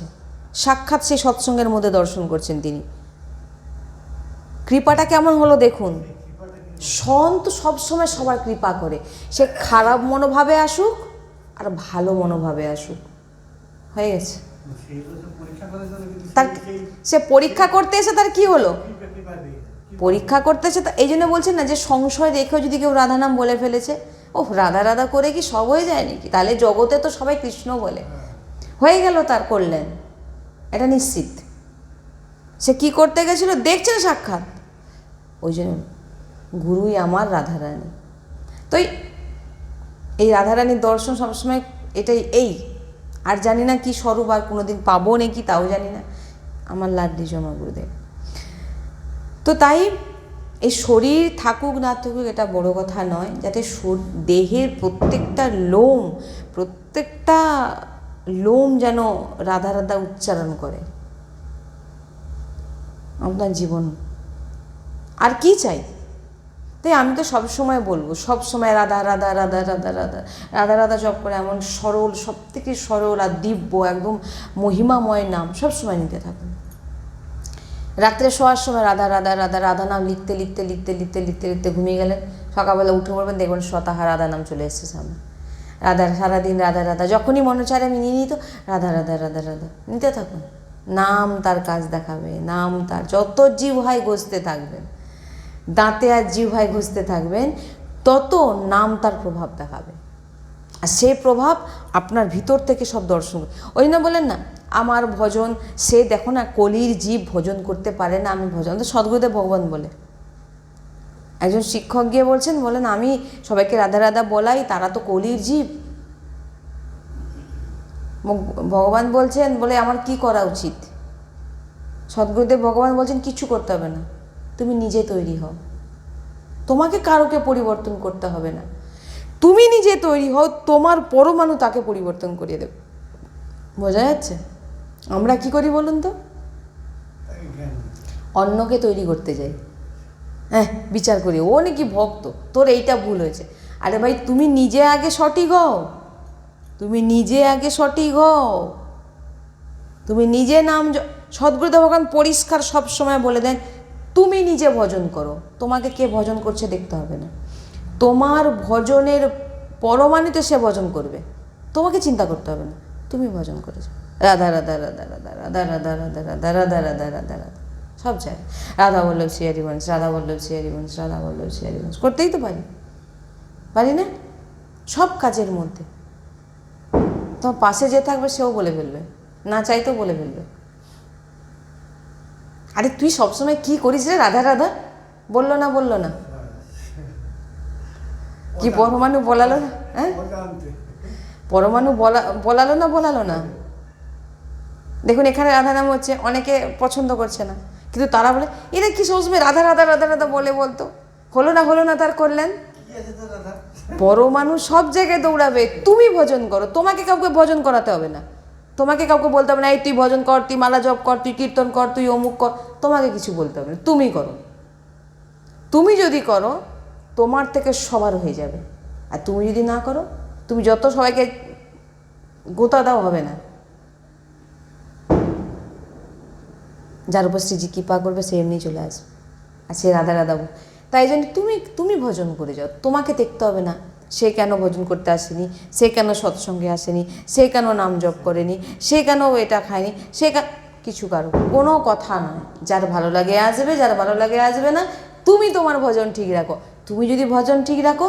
সাক্ষাৎ সেই সৎসঙ্গের মধ্যে দর্শন করছেন তিনি। কৃপাটা কেমন হলো দেখুন। সন্ত সবসময় সবার কৃপা করে, সে খারাপ মনোভাবে আসুক আর ভালো মনোভাবে আসুক, হয়ে গেছে। তার সে পরীক্ষা করতে এসে তার কি হলো? পরীক্ষা করতেছে। তো এই জন্য বলছেন না যে সংশয় রেখেও যদি কেউ রাধা নাম বলে ফেলেছে, ও রাধা রাধা করে কি সব হয়ে যায় নাকি? তাহলে জগতে তো সবাই কৃষ্ণ বলে, হয়ে গেল, তার করলেন, এটা নিশ্চিত। সে কি করতে গেছিল দেখছেন সাক্ষাৎ, ওই জন্য গুরুই আমার রাধারানী। তো এই রাধারানীর দর্শন সবসময় এটাই, এই আর জানি না কি স্বরূপ, আর কোনোদিন পাবো নাকি তাও জানি না, আমার লাড্ডি জমা গুরুদেব। তো তাই এই শরীর থাকুক না থাকুক এটা বড় কথা নয়, যাতে দেহের প্রত্যেকটা লোম যেন রাধা রাধা উচ্চারণ করে আপনার জীবন। আর কি চাই? তাই আমি তো সবসময় বলবো, সবসময় রাধা রাধা রাধা রাধা রাধা রাধা রাধা জপ করে এমন সরল, সব থেকে সরল আর দিব্য একদম মহিমাময় নাম সবসময় নিতে থাকুন। রাত্রে শোয়ার সময় রাধা রাধা রাধা রাধা নাম লিখতে লিখতে লিখতে লিখতে লিখতে লিখতে ঘুমিয়ে গেলেন, সকালবেলা উঠে পড়বেন, দেখবেন স্বতঃ রাধা নাম চলে এসছে সামনে। রাধা, সারাদিন রাধা রাধা, যখনই মনে চায় আমি নিয়ে নিত, রাধা রাধা রাধা রাধা নিতে থাকুন। নাম তার কাজ দেখাবে, নাম তার, যত জিহ্বায় ঘষতে থাকবেন, দাঁতে আর জিহ্বায় ঘষতে থাকবেন, তত নাম তার প্রভাব দেখাবে। আর সেই প্রভাব আপনার ভিতর থেকে সব দর্শন। ওই জন্য বলেন না, আমার ভজন, সে দেখো না কলির জীব ভজন করতে পারে না, আমি ভজন, তো সদ্গুরুদেব ভগবান বলে। একজন শিক্ষক গিয়ে বলেন আমি সবাইকে রাধা রাধা বলাই, তারা তো কলির জীব। ভগবান বলে আমার কি করা উচিত? সদ্গুরুদেব ভগবান বলছেন কিছু করতে হবে না, তুমি নিজে তৈরি হও, তোমাকে কারোকে পরিবর্তন করতে হবে না, তুমি নিজে তৈরি হও, তোমার পরমাণু তাকে পরিবর্তন করিয়ে দেবে। বোঝা যাচ্ছে? আমরা কি করি বলুন তো? অন্যকে তৈরি করতে যাই, হ্যাঁ, বিচার করি, ও নাকি ভক্ত, তোর এইটা ভুল হয়েছে। আরে ভাই, তুমি নিজে আগে সঠিক হও, তুমি নিজে আগে সঠিক হও, তুমি নিজে নাম। সদ্গুরুদেব ভগবান পরিষ্কার সব সময় বলে দেন, তুমি নিজে ভজন করো, তোমাকে কে ভজন করছে দেখতে হবে না, তোমার ভজনের পরমাণুতে সে ভজন করবে, তোমাকে চিন্তা করতে হবে না, তুমি ভজন করেছো। রাধা রাধা রাধা রাধা রাধা রাধা রাধা রাধা রাধা রাধা রাধা রাধা সব জায়গায় রাধা বল্লভ শ্রী হরিবংশ, রাধা বল্লভ শ্রী হরিবংশ, রাধা বল্লভ শ্রী হরিবংশ করতেই তো পারি না? সব কাজের মধ্যে তোমার পাশে যে থাকবে সেও বলে ফেলবে, না চাইতেও বলে ফেলবে, আরে তুই সবসময় কি করিস রে রাধা রাধা, বললো না কি পরমাণু বলালো না? হ্যাঁ, পরমাণু বলালো না। দেখুন এখানে রাধা নাম হচ্ছে, অনেকে পছন্দ করছে না, কিন্তু তারা বলে এরা কি সবসময় রাধা রাধা রাধা রাধা বলতো, হলো না তার করলেন। পরমাণু সব জায়গায় দৌড়াবে, তুমি ভজন করো, তোমাকে কাউকে ভজন করাতে হবে না, তোমাকে কাউকে বলতে হবে না এই তুই ভজন কর, তুই মালা জপ কর, তুই কীর্তন কর, তুই অমুক কর, তোমাকে কিছু বলতে হবে না, তুমি করো। তুমি যদি করো তোমার থেকে সবার হয়ে যাবে, আর তুমি যদি না করো, তুমি যত সবাইকে গোতা দাও হবে না। যার উপর শ্রীজি কৃপা করবে সে এমনি চলে আসবে, আর সে রাধা রাধা। তাই জন্য তুমি ভজন করে যাও, তোমাকে দেখতে হবে না সে কেন ভজন করতে আসেনি, সে কেন সৎসঙ্গে আসেনি, সে কেন নাম জপ করেনি, সে কেন এটা খায়নি, সে কিছু কোনো কথা নয়। যার ভালো লাগে আসবে, যার ভালো লাগে আসবে না, তুমি তোমার ভজন ঠিক রাখো। তুমি যদি ভজন ঠিক রাখো,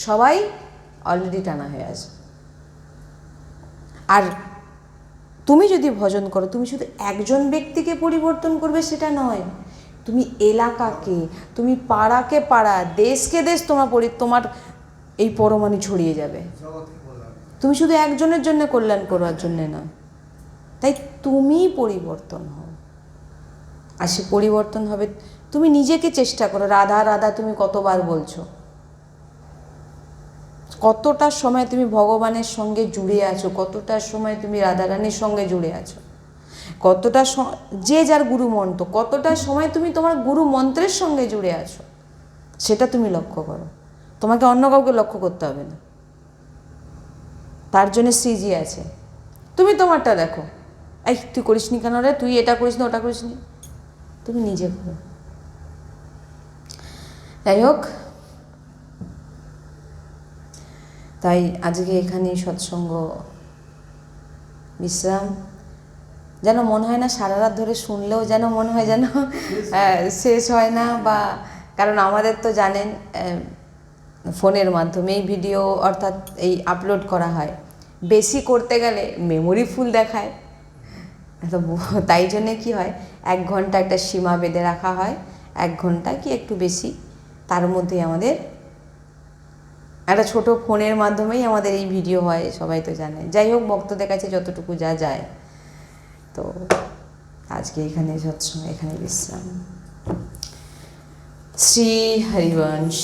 সবাই অলরেডি টানা হয়ে আসবে। আর তুমি যদি ভজন করো, তুমি শুধু একজন ব্যক্তিকে পরিবর্তন করবে সেটা নয়, তুমি এলাকাকে, তুমি পাড়াকে পাড়া, দেশকে দেশ তোমার এই পরমাণু ছড়িয়ে যাবে। তুমি শুধু একজনের জন্য কল্যাণ করবার জন্য নয়, তাই তুমি পরিবর্তন হও। আর সে পরিবর্তন হবে, তুমি নিজেকে চেষ্টা করো। রাধা রাধা তুমি কতবার বলছো, কতটা সময় তুমি ভগবানের সঙ্গে জুড়ে আছো, কতটা সময় তুমি রাধারানীর সঙ্গে জুড়ে আছো, কতটা যে যার গুরু মন্ত্র, কতটা সময় তুমি তোমার গুরু মন্ত্রের সঙ্গে জুড়ে আছো, সেটা তুমি লক্ষ্য করো। তোমাকে অন্য কাউকে লক্ষ্য করতে হবে না, তার জন্য শ্রীজি আছে। তুমি তোমারটা দেখো, এই তুই করিস নি কেন রে, তুই এটা করিস না, ওটা করিস নি, তুমি নিজে করো। যাই হোক, তাই আজকে এখানেই সৎসঙ্গ বিশ্রাম। যেন মনে হয় না সারা রাত ধরে শুনলেও যেন মনে হয় যেন শেষ হয় না, বা কারণ আমাদের তো জানেন ফোনের মাধ্যমেই ভিডিও অর্থাৎ এই আপলোড করা হয়, বেশি করতে গেলে মেমোরি ফুল দেখায়। তো তাই জন্যে কী হয়, 1 ঘন্টা একটা সীমা বেঁধে রাখা হয়, 1 ঘন্টা কি একটু বেশি, তার মধ্যে আমাদের একটা ছোট ফোনের মাধ্যমেই আমাদের এই ভিডিও হয়, সবাই তো জানে। যাই হোক, ভক্তদের কাছে যতটুকু যা যায়। তো আজকে এখানে সৎসঙ্গ, এখানে বিশ্রাম। শ্রী হরিবংশ।